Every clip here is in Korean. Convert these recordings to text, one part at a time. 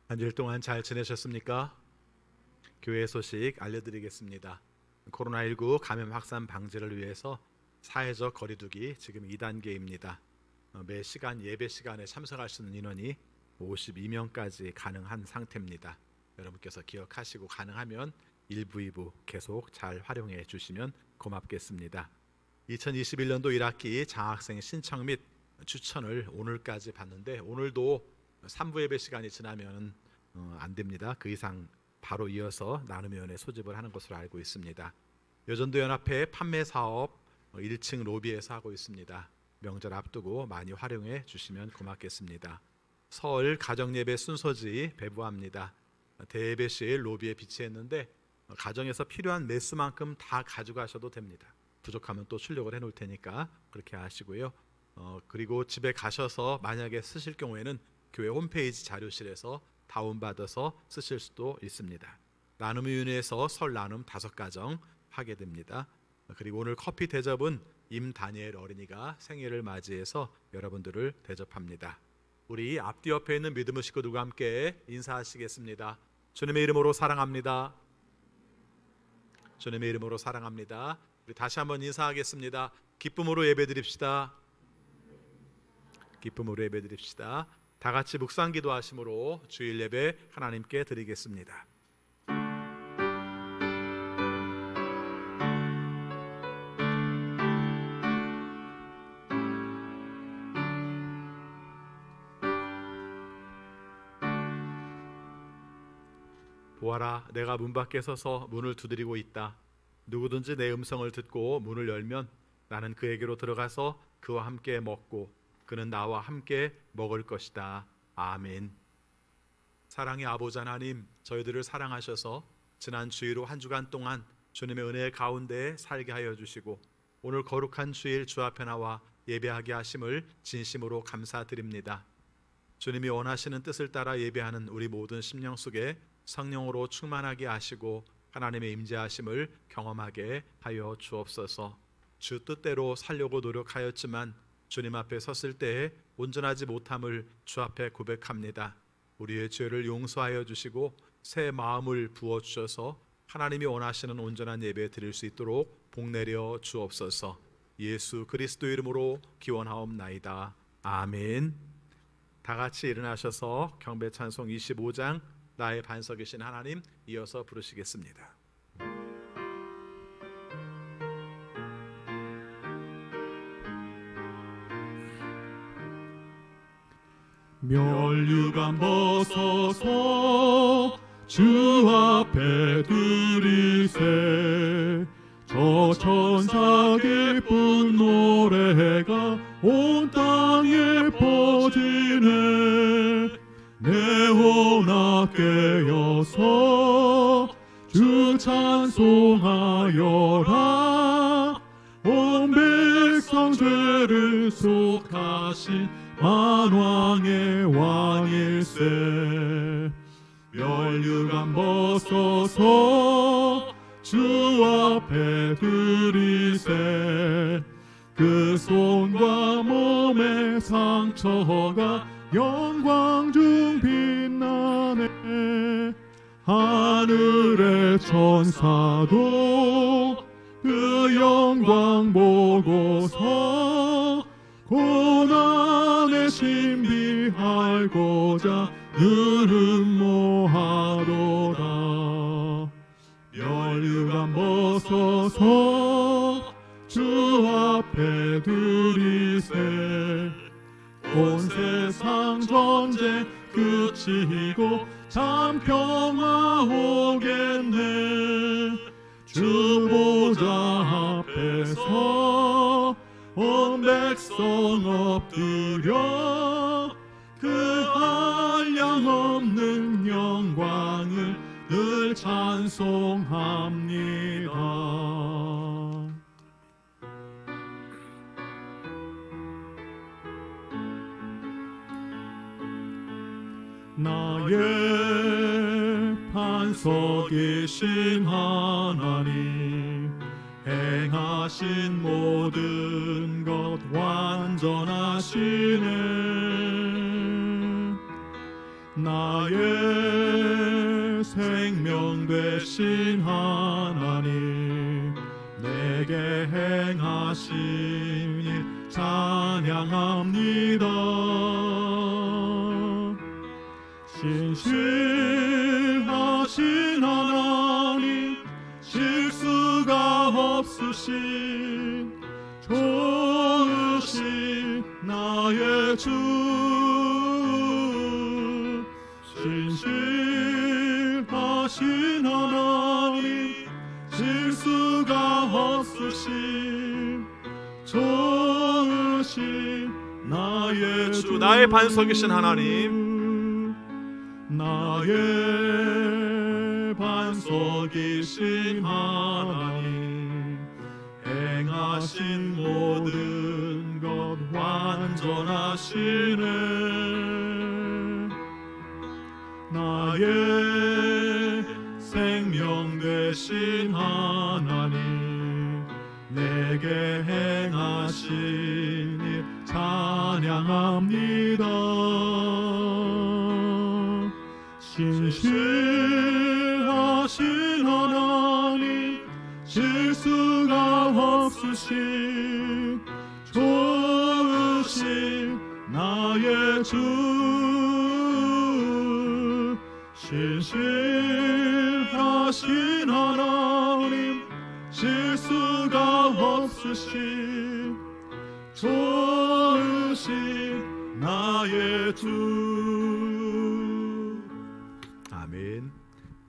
한 주일 동안 잘 지내셨습니까? 교회 소식 알려드리겠습니다. 코로나19 감염 확산 방지를 위해서 사회적 거리두기 지금 2단계입니다. 매 시간 예배 시간에 참석할 수 있는 인원이 52명까지 가능한 상태입니다. 여러분께서 기억하시고 가능하면 1부, 2부 계속 잘 활용해 주시면 고맙겠습니다. 2021년도 1학기 장학생 신청 및 추천을 오늘까지 받는데 오늘도 3부 예배 시간이 지나면 안 됩니다. 그 이상 바로 이어서 나눔위원회 소집을 하는 것으로 알고 있습니다. 여전도 연합회 판매 사업 1층 로비에서 하고 있습니다. 명절 앞두고 많이 활용해 주시면 고맙겠습니다. 설 가정예배 순서지 배부합니다. 대예배실 로비에 비치했는데 가정에서 필요한 매수만큼 다 가져가셔도 됩니다. 부족하면 또 출력을 해놓을 테니까 그렇게 하시고요. 그리고 집에 가셔서 만약에 쓰실 경우에는 교회 홈페이지 자료실에서 다운받아서 쓰실 수도 있습니다. 나눔위원회에서 설 나눔 5가정 하게 됩니다. 그리고 오늘 커피 대접은 임다니엘 어린이가 생일을 맞이해서 여러분들을 대접합니다. 우리 앞뒤 옆에 있는 믿음의 식구들과 함께 인사하시겠습니다. 주님의 이름으로 사랑합니다. 주님의 이름으로 사랑합니다. 우리 다시 한번 인사하겠습니다. 기쁨으로 예배드립시다. 기쁨으로 예배드립시다. 다 같이 묵상 기도하심으로 주일 예배 하나님께 드리겠습니다. 보아라, 내가 문 밖에 서서 문을 두드리고 있다. 누구든지 내 음성을 듣고 문을 열면 나는 그에게로 들어가서 그와 함께 먹고 그는 나와 함께 먹을 것이다. 아멘. 사랑의 아버지 하나님, 저희들을 사랑하셔서 지난 주일로 한 주간 동안 주님의 은혜 가운데 살게 하여 주시고 오늘 거룩한 주일 주 앞에 나와 예배하게 하심을 진심으로 감사드립니다. 주님이 원하시는 뜻을 따라 예배하는 우리 모든 심령 속에 성령으로 충만하게 하시고 하나님의 임재하심을 경험하게 하여 주옵소서. 주 뜻대로 살려고 노력하였지만 주님 앞에 섰을 때에 온전하지 못함을 주 앞에 고백합니다. 우리의 죄를 용서하여 주시고 새 마음을 부어주셔서 하나님이 원하시는 온전한 예배 드릴 수 있도록 복내려 주옵소서. 예수 그리스도 이름으로 기원하옵나이다. 아멘. 다 같이 일어나셔서 경배 찬송 25장 나의 반석이신 하나님 이어서 부르시겠습니다. 멸류관 벗어서 주 앞에 드리세. 저 천사 기쁜 노래가 온 땅에 퍼지네. 내오나 깨어서 주 찬송하여라. 온 백성 죄를 속하신 만왕의 왕일세. 멸류관 벗어서 주 앞에 드리세. 그 손과 몸의 상처가 영광 중 빛나네. 하늘의 천사도 그 영광 보고서 고난의 신비하고자 느름모하도다. 멸류관 벗어서 주 앞에 드리세. 온 세상 전쟁 그치고 참 평화 오겠네. 주 보좌 앞에서 온 백성 엎드려 그 한량없는 영광을 늘 찬송합니다. 나의 반석이신 하나님, 행하신 모든 것 완전하시네. 나의 생명 되신 하나님, 내게 행하신 일 찬양합니다. 신실하신 하나님, 실수가 없으신 좋으신 나의 주, 신실하신 하나님, 실수가 없으신 좋으신 나의 주, 나의 반석이신 하나님, 나의 반석이신 하나님, 행하신 모든 것 완전하시네. 나의 생명 되신 하나님, 내게 행하신 일 찬양합니다. 신실하신 하나님, 실수가 없으신 좋으신 나의 주, 신실하신 하나님, 실수가 없으신 좋으신 나의 주. 아멘.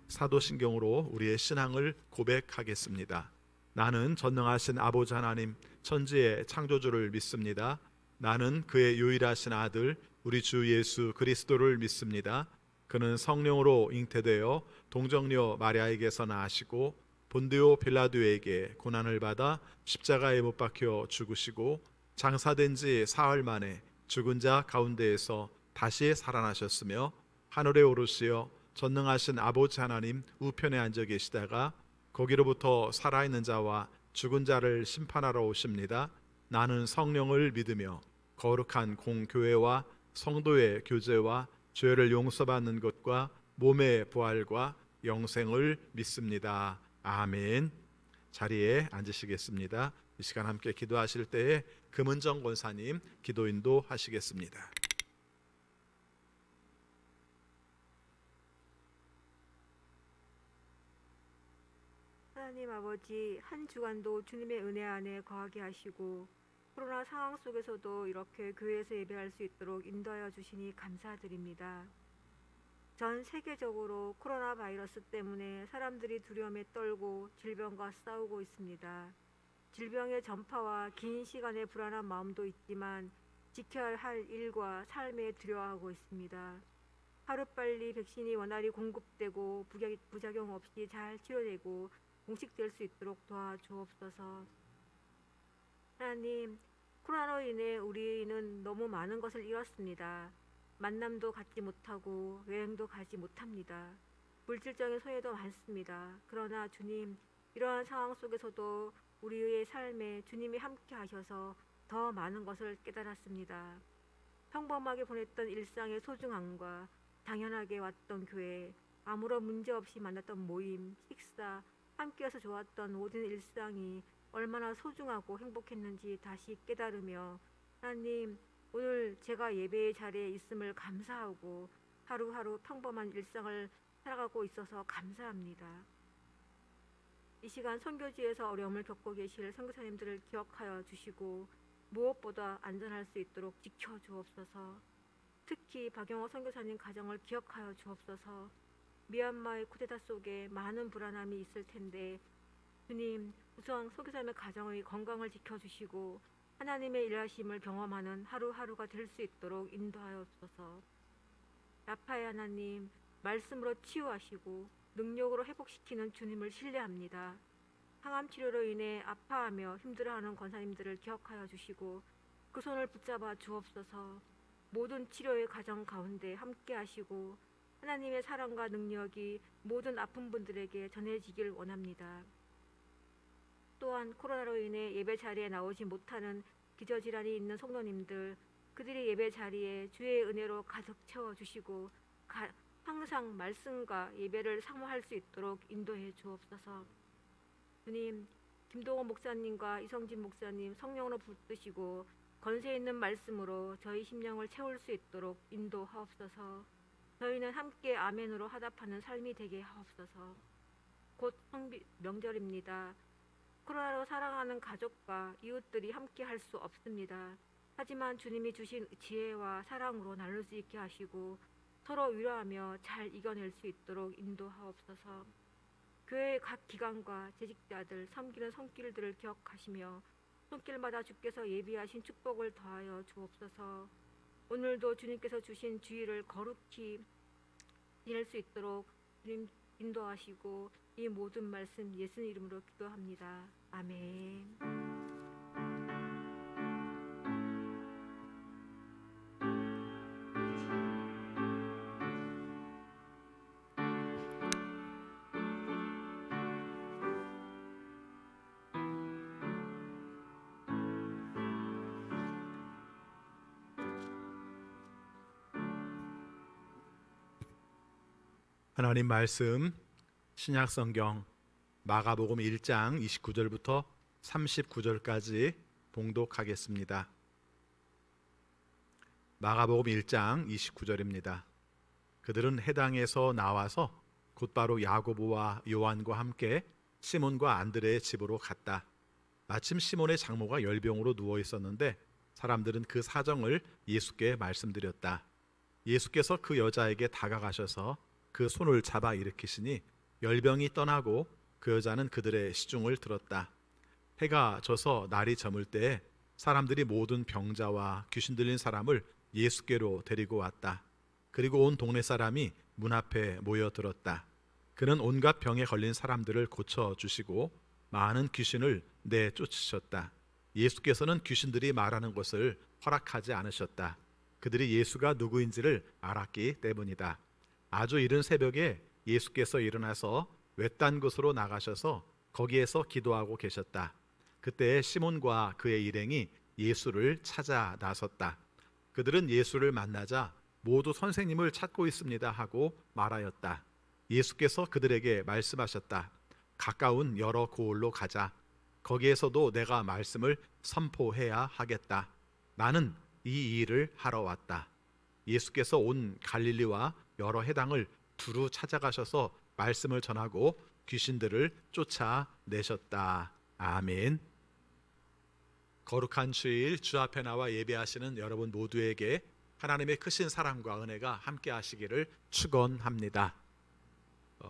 사도신경으로 우리의 신앙을 고백하겠습니다. 나는 전능하신 아버지 하나님, 천지의 창조주를 믿습니다. 나는 그의 유일하신 아들 우리 주 예수 그리스도를 믿습니다. 그는 성령으로 잉태되어 동정녀 마리아에게서 나시고 본디오 빌라도에게 고난을 받아 십자가에 못 박혀 죽으시고 장사된 지 사흘 만에 죽은 자 가운데에서 다시 살아나셨으며 하늘에 오르시어 전능하신 아버지 하나님 우편에 앉아 계시다가 거기로부터 살아있는 자와 죽은 자를 심판하러 오십니다. 나는 성령을 믿으며 거룩한 공교회와 성도의 교제와 죄를 용서받는 것과 몸의 부활과 영생을 믿습니다. 아멘. 자리에 앉으시겠습니다. 이 시간 함께 기도하실 때에 금은정 권사님 기도 인도하시겠습니다. 하나님 아버지, 한 주간도 주님의 은혜 안에 거하게 하시고 코로나 상황 속에서도 이렇게 교회에서 예배할 수 있도록 인도하여 주시니 감사드립니다. 전 세계적으로 코로나 바이러스 때문에 사람들이 두려움에 떨고 질병과 싸우고 있습니다. 질병의 전파와 긴 시간의 불안한 마음도 있지만 지켜야 할 일과 삶에 두려워하고 있습니다. 하루빨리 백신이 원활히 공급되고 부작용 없이 잘 치료되고 공식될 수 있도록 도와주옵소서. 하나님, 코로나로 인해 우리는 너무 많은 것을 잃었습니다. 만남도 갖지 못하고 여행도 가지 못합니다. 물질적인 손해도 많습니다. 그러나 주님, 이러한 상황 속에서도 우리의 삶에 주님이 함께 하셔서 더 많은 것을 깨달았습니다. 평범하게 보냈던 일상의 소중함과 당연하게 왔던 교회, 아무런 문제 없이 만났던 모임, 식사, 함께해서 좋았던 모든 일상이 얼마나 소중하고 행복했는지 다시 깨달으며 하나님, 오늘 제가 예배의 자리에 있음을 감사하고 하루하루 평범한 일상을 살아가고 있어서 감사합니다. 이 시간 선교지에서 어려움을 겪고 계실 선교사님들을 기억하여 주시고 무엇보다 안전할 수 있도록 지켜주옵소서. 특히 박영호 선교사님 가정을 기억하여 주옵소서. 미얀마의 쿠데타 속에 많은 불안함이 있을 텐데 주님, 우선 선교사님의 가정의 건강을 지켜주시고 하나님의 일하심을 경험하는 하루하루가 될 수 있도록 인도하여 주소서. 라파의 하나님, 말씀으로 치유하시고 능력으로 회복시키는 주님을 신뢰합니다. 항암 치료로 인해 아파하며 힘들어하는 권사님들을 기억하여 주시고 그 손을 붙잡아 주옵소서. 모든 치료의 과정 가운데 함께 하시고 하나님의 사랑과 능력이 모든 아픈 분들에게 전해지길 원합니다. 또한 코로나로 인해 예배 자리에 나오지 못하는 기저질환이 있는 성도님들, 그들이 예배 자리에 주의 은혜로 가득 채워주시고 항상 말씀과 예배를 사모할 수 있도록 인도해 주옵소서. 주님, 김동원 목사님과 이성진 목사님 성령으로 붙드시고 건세 있는 말씀으로 저희 심령을 채울 수 있도록 인도하옵소서. 저희는 함께 아멘으로 화답하는 삶이 되게 하옵소서. 곧 명절입니다. 코로나로 살아가는 가족과 이웃들이 함께 할 수 없습니다. 하지만 주님이 주신 지혜와 사랑으로 나눌 수 있게 하시고 서로 위로하며 잘 이겨낼 수 있도록 인도하옵소서. 교회의 각 기관과 재직자들 섬기는 손길들을 기억하시며 손길마다 주께서 예비하신 축복을 더하여 주옵소서. 오늘도 주님께서 주신 주일을 거룩히 지낼 수 있도록 주님 인도하시고 이 모든 말씀 예수님 이름으로 기도합니다. 아멘. 하나님 말씀 신약 성경 마가복음 1장 29절부터 39절까지 봉독하겠습니다. 마가복음 1장 29절입니다. 그들은 해당에서 나와서 곧바로 야고보와 요한과 함께 시몬과 안드레의 집으로 갔다. 마침 시몬의 장모가 열병으로 누워 있었는데 사람들은 그 사정을 예수께 말씀드렸다. 예수께서 그 여자에게 다가가셔서 그 손을 잡아 일으키시니 열병이 떠나고 그 여자는 그들의 시중을 들었다. 해가 져서 날이 저물 때에 사람들이 모든 병자와 귀신 들린 사람을 예수께로 데리고 왔다. 그리고 온 동네 사람이 문 앞에 모여들었다. 그는 온갖 병에 걸린 사람들을 고쳐주시고 많은 귀신을 내쫓으셨다. 예수께서는 귀신들이 말하는 것을 허락하지 않으셨다. 그들이 예수가 누구인지를 알았기 때문이다. 아주 이른 새벽에 예수께서 일어나서 외딴 곳으로 나가셔서 거기에서 기도하고 계셨다. 그때 시몬과 그의 일행이 예수를 찾아 나섰다. 그들은 예수를 만나자 모두 선생님을 찾고 있습니다 하고 말하였다. 예수께서 그들에게 말씀하셨다. 가까운 여러 고을로 가자. 거기에서도 내가 말씀을 선포해야 하겠다. 나는 이 일을 하러 왔다. 예수께서 온 갈릴리와 여러 해당을 두루 찾아가셔서 말씀을 전하고 귀신들을 쫓아내셨다. 아멘. 거룩한 주일 주 앞에 나와 예배하시는 여러분 모두에게 하나님의 크신 사랑과 은혜가 함께 하시기를 축원합니다.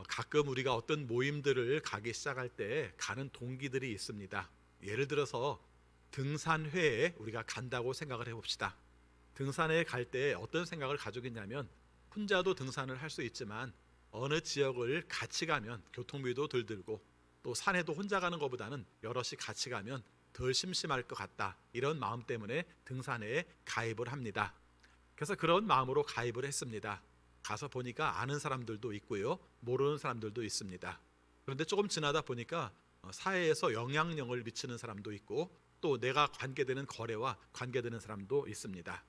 가끔 우리가 어떤 모임들을 가기 시작할 때 가는 동기들이 있습니다. 예를 들어서 등산회에 우리가 간다고 생각을 해봅시다. 등산회에 갈 때 어떤 생각을 가지고 있냐면 혼자도 등산을 할 수 있지만 어느 지역을 같이 가면 교통비도 덜 들고 또 산에도 혼자 가는 것보다는 여럿이 같이 가면 덜 심심할 것 같다. 이런 마음 때문에 등산회에 가입을 합니다. 그래서 그런 마음으로 가입을 했습니다. 가서 보니까 아는 사람들도 있고요, 모르는 사람들도 있습니다. 그런데 조금 지나다 보니까 사회에서 영향력을 미치는 사람도 있고 또 내가 관계되는 거래와 관계되는 사람도 있습니다.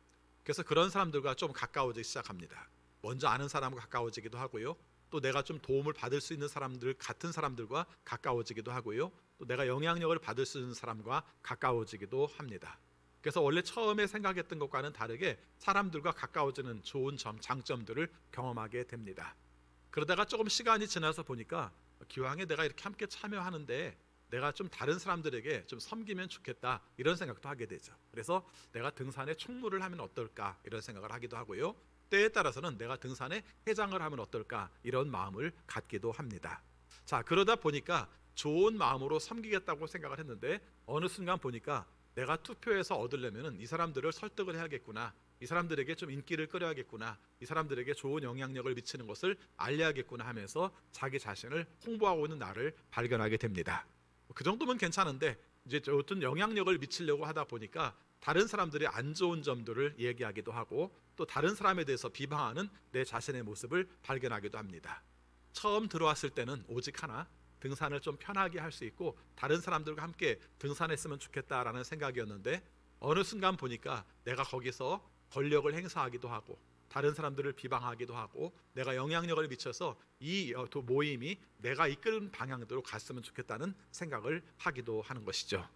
그래서 그런 사람들과 좀 가까워지기 시작합니다. 먼저 아는 사람과 가까워지기도 하고요, 또 내가 좀 도움을 받을 수 있는 사람들 같은 사람들과 가까워지기도 하고요, 또 내가 영향력을 받을 수 있는 사람과 가까워지기도 합니다. 그래서 원래 처음에 생각했던 것과는 다르게 사람들과 가까워지는 좋은 점, 장점들을 경험하게 됩니다. 그러다가 조금 시간이 지나서 보니까 기왕에 내가 이렇게 함께 참여하는데 내가 좀 다른 사람들에게 좀 섬기면 좋겠다, 이런 생각도 하게 되죠. 그래서 내가 등산에 총무를 하면 어떨까, 이런 생각을 하기도 하고요, 때에 따라서는 내가 등산에 회장을 하면 어떨까, 이런 마음을 갖기도 합니다. 자, 그러다 보니까 좋은 마음으로 섬기겠다고 생각을 했는데 어느 순간 보니까 내가 투표해서 얻으려면 이 사람들을 설득을 해야겠구나, 이 사람들에게 좀 인기를 끌어야겠구나, 이 사람들에게 좋은 영향력을 미치는 것을 알려야겠구나 하면서 자기 자신을 홍보하고 있는 나를 발견하게 됩니다. 그 정도면 괜찮은데 이제 어떤 영향력을 미치려고 하다 보니까 다른 사람들의 안 좋은 점들을 얘기하기도 하고 또 다른 사람에 대해서 비방하는 내 자신의 모습을 발견하기도 합니다. 처음 들어왔을 때는 오직 하나, 등산을 좀 편하게 할 수 있고 다른 사람들과 함께 등산했으면 좋겠다라는 생각이었는데 어느 순간 보니까 내가 거기서 권력을 행사하기도 하고 다른 사람들을 비방하기도 하고 내가 영향력을 미쳐서 이 모임이 내가 이끄는 방향대로 갔으면 좋겠다는 생각을 하기도 하는 것이죠.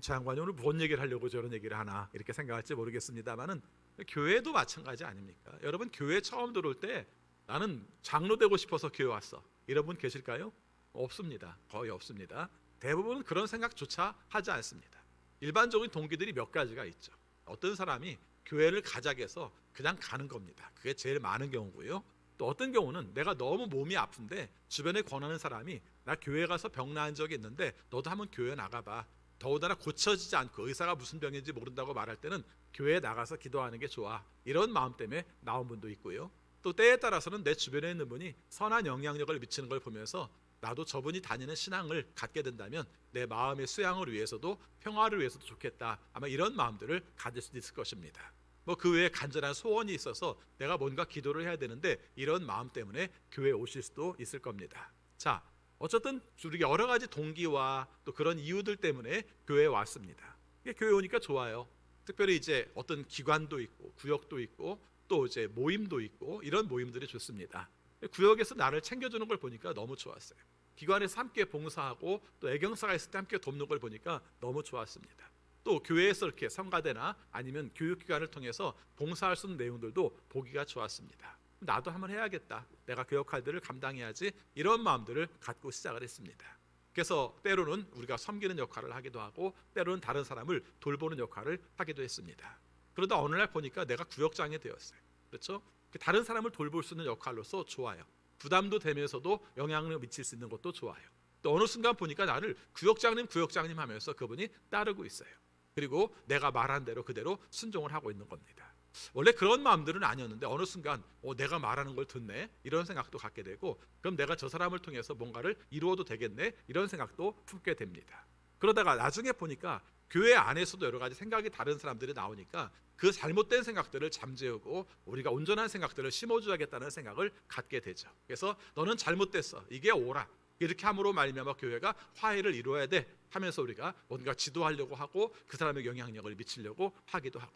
장관이 오늘 뭔 얘기를 하려고 저런 얘기를 하나 이렇게 생각할지 모르겠습니다만은 교회도 마찬가지 아닙니까? 여러분 교회 처음 들어올 때 나는 장로 되고 싶어서 교회 왔어 이런 분 계실까요? 없습니다. 거의 없습니다. 대부분은 그런 생각조차 하지 않습니다. 일반적인 동기들이 몇 가지가 있죠. 어떤 사람이 교회를 가자고 해서 그냥 가는 겁니다. 그게 제일 많은 경우고요. 또 어떤 경우는 내가 너무 몸이 아픈데 주변에 권하는 사람이 나 교회 가서 병 나은 적이 있는데 너도 한번 교회 나가봐. 더군다나 고쳐지지 않고 의사가 무슨 병인지 모른다고 말할 때는 교회에 나가서 기도하는 게 좋아. 이런 마음 때문에 나온 분도 있고요. 또 때에 따라서는 내 주변에 있는 분이 선한 영향력을 미치는 걸 보면서 나도 저분이 다니는 신앙을 갖게 된다면 내 마음의 수양을 위해서도 평화를 위해서도 좋겠다. 아마 이런 마음들을 가질 수도 있을 것입니다. 뭐 그 외에 간절한 소원이 있어서 내가 뭔가 기도를 해야 되는데 이런 마음 때문에 교회에 오실 수도 있을 겁니다. 자, 어쨌든 우리가 여러 가지 동기와 또 그런 이유들 때문에 교회에 왔습니다. 교회 오니까 좋아요. 특별히 이제 어떤 기관도 있고 구역도 있고 또 이제 모임도 있고 이런 모임들이 좋습니다. 구역에서 나를 챙겨주는 걸 보니까 너무 좋았어요. 기관에서 함께 봉사하고 또 애경사가 있을 때 함께 돕는 걸 보니까 너무 좋았습니다. 또 교회에서 이렇게 성가대나 아니면 교육기관을 통해서 봉사할 수 있는 내용들도 보기가 좋았습니다. 나도 한번 해야겠다. 내가 그 역할들을 감당해야지. 이런 마음들을 갖고 시작을 했습니다. 그래서 때로는 우리가 섬기는 역할을 하기도 하고 때로는 다른 사람을 돌보는 역할을 하기도 했습니다. 그러다 어느 날 보니까 내가 구역장이 되었어요. 그렇죠? 다른 사람을 돌볼 수 있는 역할로서 좋아요. 부담도 되면서도 영향을 미칠 수 있는 것도 좋아요. 또 어느 순간 보니까 나를 구역장님 하면서 그분이 따르고 있어요. 그리고 내가 말한 대로 그대로 순종을 하고 있는 겁니다. 원래 그런 마음들은 아니었는데 어느 순간 내가 말하는 걸 듣네 이런 생각도 갖게 되고 그럼 내가 저 사람을 통해서 뭔가를 이루어도 되겠네 이런 생각도 품게 됩니다. 그러다가 나중에 보니까 교회 안에서도 여러 가지 생각이 다른 사람들이 나오니까 그 잘못된 생각들을 잠재우고 우리가 온전한 생각들을 심어줘야겠다는 생각을 갖게 되죠. 그래서 너는 잘못됐어 이게 옳아 이렇게 함으로 말미암아 교회가 화해를 이루어야 돼 하면서 우리가 뭔가 지도하려고 하고 그 사람에게 영향력을 미치려고 하기도 하고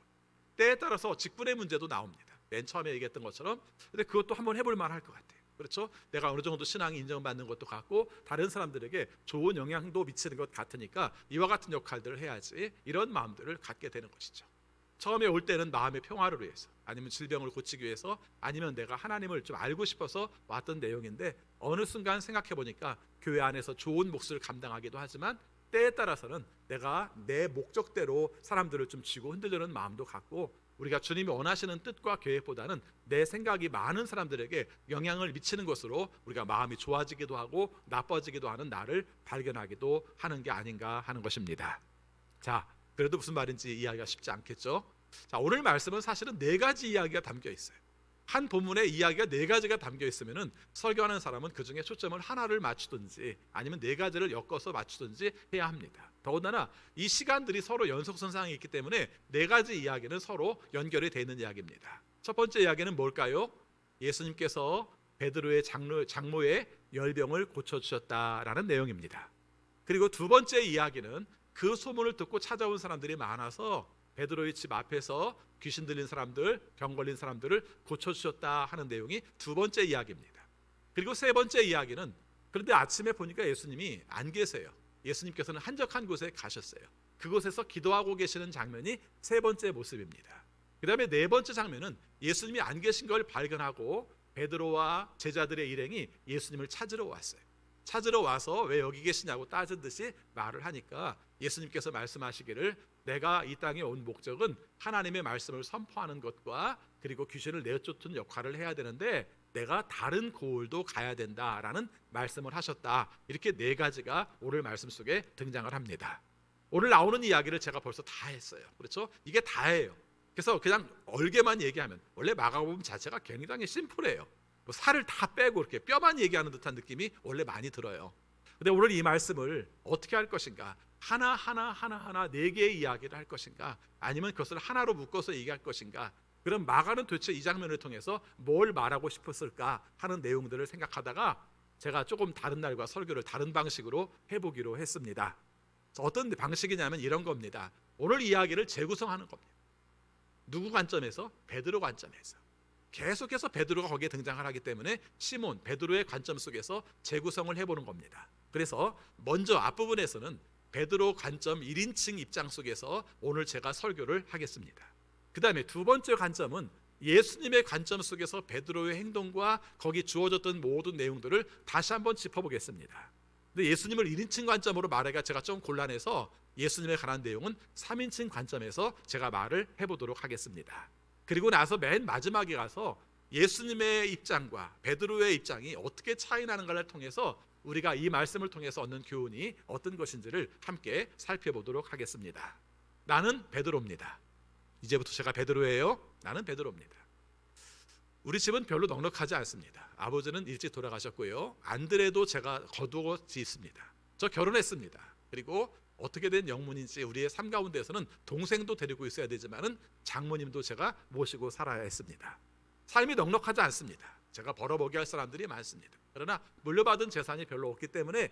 때에 따라서 직분의 문제도 나옵니다. 맨 처음에 얘기했던 것처럼 근데 그것도 한번 해볼 만할 것 같아요. 그렇죠? 내가 어느 정도 신앙이 인정받는 것도 같고 다른 사람들에게 좋은 영향도 미치는 것 같으니까 이와 같은 역할들을 해야지 이런 마음들을 갖게 되는 것이죠. 처음에 올 때는 마음의 평화를 위해서 아니면 질병을 고치기 위해서 아니면 내가 하나님을 좀 알고 싶어서 왔던 내용인데 어느 순간 생각해 보니까 교회 안에서 좋은 몫을 감당하기도 하지만 때에 따라서는 내가 내 목적대로 사람들을 좀 쥐고 흔들려는 마음도 갖고 우리가 주님이 원하시는 뜻과 계획보다는 내 생각이 많은 사람들에게 영향을 미치는 것으로 우리가 마음이 좋아지기도 하고 나빠지기도 하는 나를 발견하기도 하는 게 아닌가 하는 것입니다. 자, 그래도 무슨 말인지 이해하기가 쉽지 않겠죠? 자, 오늘 말씀은 사실은 4가지 이야기가 담겨 있어요. 한 본문에 이야기가 4가지가 담겨 있으면은 설교하는 사람은 그 중에 초점을 하나를 맞추든지 아니면 4가지를 엮어서 맞추든지 해야 합니다. 더군다나 이 시간들이 서로 연속선상에 있기 때문에 4가지 이야기는 서로 연결이 되어 있는 이야기입니다. 첫 번째 이야기는 뭘까요? 예수님께서 베드로의 장모의 열병을 고쳐주셨다라는 내용입니다. 그리고 두 번째 이야기는 그 소문을 듣고 찾아온 사람들이 많아서 베드로의 집 앞에서 귀신 들린 사람들, 병 걸린 사람들을 고쳐주셨다 하는 내용이 두 번째 이야기입니다. 그리고 세 번째 이야기는 그런데 아침에 보니까 예수님이 안 계세요. 예수님께서는 한적한 곳에 가셨어요. 그곳에서 기도하고 계시는 장면이 세 번째 모습입니다. 그 다음에 네 번째 장면은 예수님이 안 계신 걸 발견하고 베드로와 제자들의 일행이 예수님을 찾으러 왔어요. 찾으러 와서 왜 여기 계시냐고 따진 듯이 말을 하니까 예수님께서 말씀하시기를 내가 이 땅에 온 목적은 하나님의 말씀을 선포하는 것과 그리고 귀신을 내쫓는 역할을 해야 되는데 내가 다른 고을도 가야 된다라는 말씀을 하셨다. 이렇게 4가지가 오늘 말씀 속에 등장을 합니다. 오늘 나오는 이야기를 제가 벌써 다 했어요. 그렇죠? 이게 다예요. 그래서 그냥 얼개만 얘기하면 원래 마가복음 자체가 굉장히 심플해요. 뭐 살을 다 빼고 이렇게 뼈만 얘기하는 듯한 느낌이 원래 많이 들어요. 근데 오늘 이 말씀을 어떻게 할 것인가? 하나 4개의 이야기를 할 것인가? 아니면 그것을 하나로 묶어서 얘기할 것인가? 그럼 마가는 도대체 이 장면을 통해서 뭘 말하고 싶었을까 하는 내용들을 생각하다가 제가 조금 다른 날과 설교를 다른 방식으로 해보기로 했습니다. 어떤 방식이냐면 이런 겁니다. 오늘 이야기를 재구성하는 겁니다. 누구 관점에서? 베드로 관점에서. 계속해서 베드로가 거기에 등장을 하기 때문에 시몬 베드로의 관점 속에서 재구성을 해보는 겁니다. 그래서 먼저 앞부분에서는 베드로 관점 1인칭 입장 속에서 오늘 제가 설교를 하겠습니다. 그 다음에 두 번째 관점은 예수님의 관점 속에서 베드로의 행동과 거기 주어졌던 모든 내용들을 다시 한번 짚어보겠습니다. 근데 예수님을 1인칭 관점으로 말하기가 제가 좀 곤란해서 예수님에 관한 내용은 3인칭 관점에서 제가 말을 해보도록 하겠습니다. 그리고 나서 맨 마지막에 가서 예수님의 입장과 베드로의 입장이 어떻게 차이 나는가를 통해서 우리가 이 말씀을 통해서 얻는 교훈이 어떤 것인지를 함께 살펴보도록 하겠습니다. 나는 베드로입니다. 이제부터 제가 베드로예요. 나는 베드로입니다. 우리 집은 별로 넉넉하지 않습니다. 아버지는 일찍 돌아가셨고요. 안드레도 제가 거두어 짓습니다. 저 결혼했습니다. 그리고 어떻게 된 영문인지 우리의 삶 가운데에서는 동생도 데리고 있어야 되지만은 장모님도 제가 모시고 살아야 했습니다. 삶이 넉넉하지 않습니다. 제가 벌어보게 할 사람들이 많습니다. 그러나 물려받은 재산이 별로 없기 때문에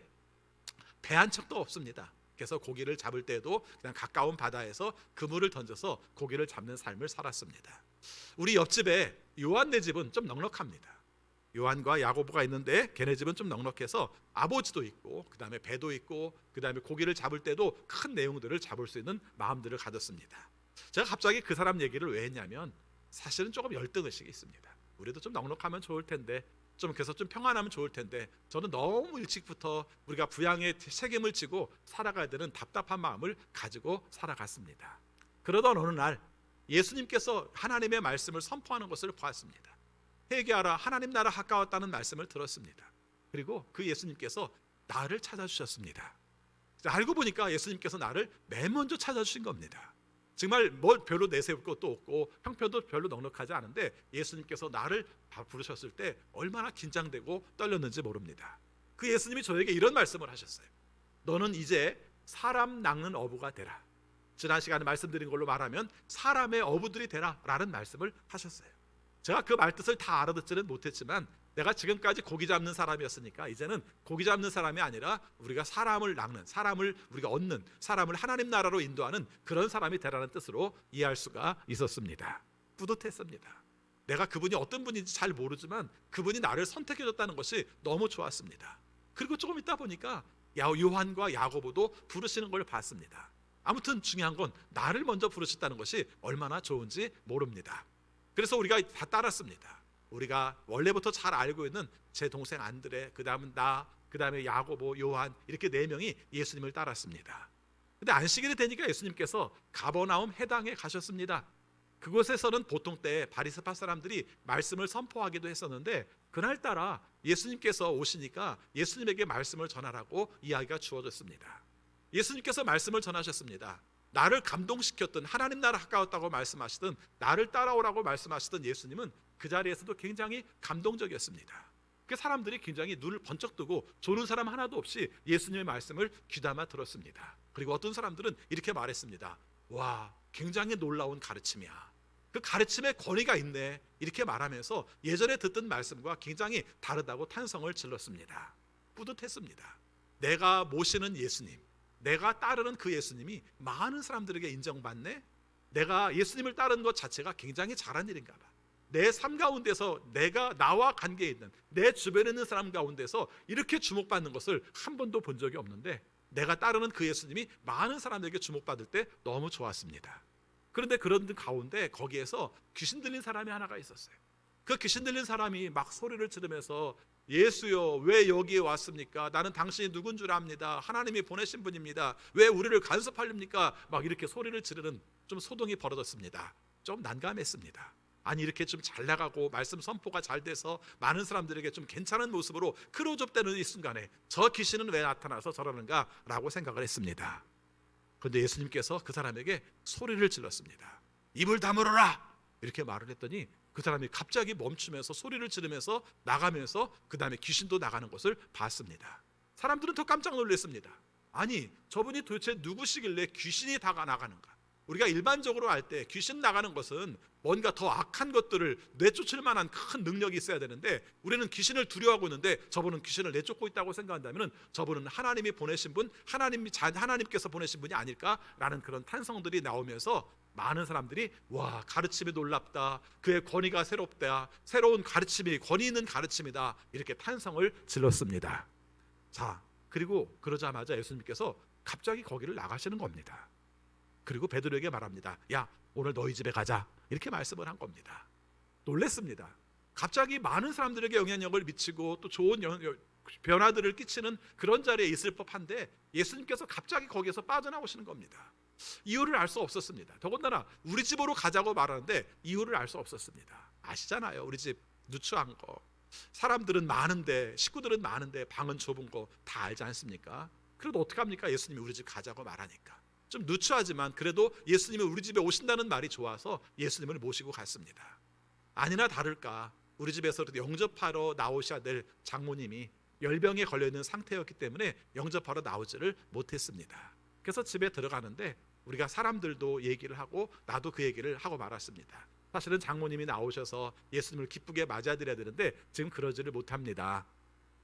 배 한 척도 없습니다. 그래서 고기를 잡을 때도 그냥 가까운 바다에서 그물을 던져서 고기를 잡는 삶을 살았습니다. 우리 옆집에 요한네 집은 좀 넉넉합니다. 요한과 야고보가 있는데 걔네 집은 좀 넉넉해서 아버지도 있고 그 다음에 배도 있고 그 다음에 고기를 잡을 때도 큰 내용들을 잡을 수 있는 마음들을 가졌습니다. 제가 갑자기 그 사람 얘기를 왜 했냐면 사실은 조금 열등의식이 있습니다. 우리도 좀 넉넉하면 좋을 텐데 좀 그래서 좀 평안하면 좋을 텐데 저는 너무 일찍부터 우리가 부양의 책임을 지고 살아가야 되는 답답한 마음을 가지고 살아갔습니다. 그러던 어느 날 예수님께서 하나님의 말씀을 선포하는 것을 보았습니다. 회개하라 하나님 나라 가까웠다는 말씀을 들었습니다. 그리고 그 예수님께서 나를 찾아주셨습니다. 알고 보니까 예수님께서 나를 맨 먼저 찾아주신 겁니다. 정말 뭘 별로 내세울 것도 없고 형편도 별로 넉넉하지 않은데 예수님께서 나를 부르셨을 때 얼마나 긴장되고 떨렸는지 모릅니다. 그 예수님이 저에게 이런 말씀을 하셨어요. 너는 이제 사람 낚는 어부가 되라. 지난 시간에 말씀드린 걸로 말하면 사람의 어부들이 되라 라는 말씀을 하셨어요. 제가 그 말뜻을 다 알아듣지는 못했지만 내가 지금까지 고기 잡는 사람이었으니까 이제는 고기 잡는 사람이 아니라 우리가 사람을 낚는, 사람을 우리가 얻는, 사람을 하나님 나라로 인도하는 그런 사람이 되라는 뜻으로 이해할 수가 있었습니다. 뿌듯했습니다. 내가 그분이 어떤 분인지 잘 모르지만 그분이 나를 선택해줬다는 것이 너무 좋았습니다. 그리고 조금 있다 보니까 요한과 야고보도 부르시는 걸 봤습니다. 아무튼 중요한 건 나를 먼저 부르셨다는 것이 얼마나 좋은지 모릅니다. 그래서 우리가 다 따랐습니다. 우리가 원래부터 잘 알고 있는 제 동생 안드레, 그 다음은 나, 그 다음에 야고보, 요한 이렇게 4명이 예수님을 따랐습니다. 근데 안식일이 되니까 예수님께서 가버나움 해당에 가셨습니다. 그곳에서는 보통 때 바리새파 사람들이 말씀을 선포하기도 했었는데 그날따라 예수님께서 오시니까 예수님에게 말씀을 전하라고 이야기가 주어졌습니다. 예수님께서 말씀을 전하셨습니다. 나를 감동시켰던 하나님 나라 가까웠다고 말씀하시던 나를 따라오라고 말씀하시던 예수님은 그 자리에서도 굉장히 감동적이었습니다. 그 사람들이 굉장히 눈을 번쩍 뜨고 조는 사람 하나도 없이 예수님의 말씀을 귀담아 들었습니다. 그리고 어떤 사람들은 이렇게 말했습니다. 와, 굉장히 놀라운 가르침이야. 그 가르침에 권위가 있네. 이렇게 말하면서 예전에 듣던 말씀과 굉장히 다르다고 탄성을 질렀습니다. 뿌듯했습니다. 내가 모시는 예수님, 내가 따르는 그 예수님이 많은 사람들에게 인정받네. 내가 예수님을 따르는 것 자체가 굉장히 잘한 일인가 봐. 내 삶 가운데서 내가 나와 관계에 있는 내 주변에 있는 사람 가운데서 이렇게 주목받는 것을 한 번도 본 적이 없는데 내가 따르는 그 예수님이 많은 사람들에게 주목받을 때 너무 좋았습니다. 그런데 그런 가운데 거기에서 귀신 들린 사람이 하나가 있었어요. 그 귀신 들린 사람이 막 소리를 지르면서 예수여 왜 여기에 왔습니까? 나는 당신이 누군 줄 압니다. 하나님이 보내신 분입니다. 왜 우리를 간섭하렵니까? 막 이렇게 소리를 지르는 좀 소동이 벌어졌습니다. 좀 난감했습니다. 아니 이렇게 좀 잘 나가고 말씀 선포가 잘 돼서 많은 사람들에게 좀 괜찮은 모습으로 크로접되는 이 순간에 저 귀신은 왜 나타나서 저러는가 라고 생각을 했습니다. 그런데 예수님께서 그 사람에게 소리를 질렀습니다. 입을 다물어라 이렇게 말을 했더니 그 사람이 갑자기 멈추면서 소리를 지르면서 나가면서 그 다음에 귀신도 나가는 것을 봤습니다. 사람들은 더 깜짝 놀랐습니다. 아니 저분이 도대체 누구시길래 귀신이 다 나가는가? 우리가 일반적으로 할 때 귀신 나가는 것은 뭔가 더 악한 것들을 내쫓을 만한 큰 능력이 있어야 되는데 우리는 귀신을 두려워하고 있는데 저분은 귀신을 내쫓고 있다고 생각한다면 저분은 하나님이 보내신 분, 하나님께서 보내신 분이 아닐까라는 그런 탄성들이 나오면서 많은 사람들이 와, 가르침이 놀랍다, 그의 권위가 새롭다, 새로운 가르침이 권위 있는 가르침이다, 이렇게 탄성을 질렀습니다. 자, 그리고 그러자마자 예수님께서 갑자기 거기를 나가시는 겁니다. 그리고 베드로에게 말합니다. 야, 오늘 너희 집에 가자, 이렇게 말씀을 한 겁니다. 놀랬습니다. 갑자기 많은 사람들에게 영향력을 미치고 또 좋은 변화들을 끼치는 그런 자리에 있을 법한데 예수님께서 갑자기 거기에서 빠져나오시는 겁니다. 이유를 알 수 없었습니다. 더군다나 우리 집으로 가자고 말하는데 이유를 알 수 없었습니다. 아시잖아요, 우리 집 누추한 거, 사람들은 많은데, 식구들은 많은데 방은 좁은 거 다 알지 않습니까? 그래도 어떡합니까? 예수님이 우리 집 가자고 말하니까 좀 누추하지만 그래도 예수님이 우리 집에 오신다는 말이 좋아서 예수님을 모시고 갔습니다. 아니나 다를까 우리 집에서 영접하러 나오셔야 될 장모님이 열병에 걸려있는 상태였기 때문에 영접하러 나오지를 못했습니다. 그래서 집에 들어가는데 우리가 사람들도 얘기를 하고 나도 그 얘기를 하고 말았습니다. 사실은 장모님이 나오셔서 예수님을 기쁘게 맞아드려야 되는데 지금 그러지를 못합니다.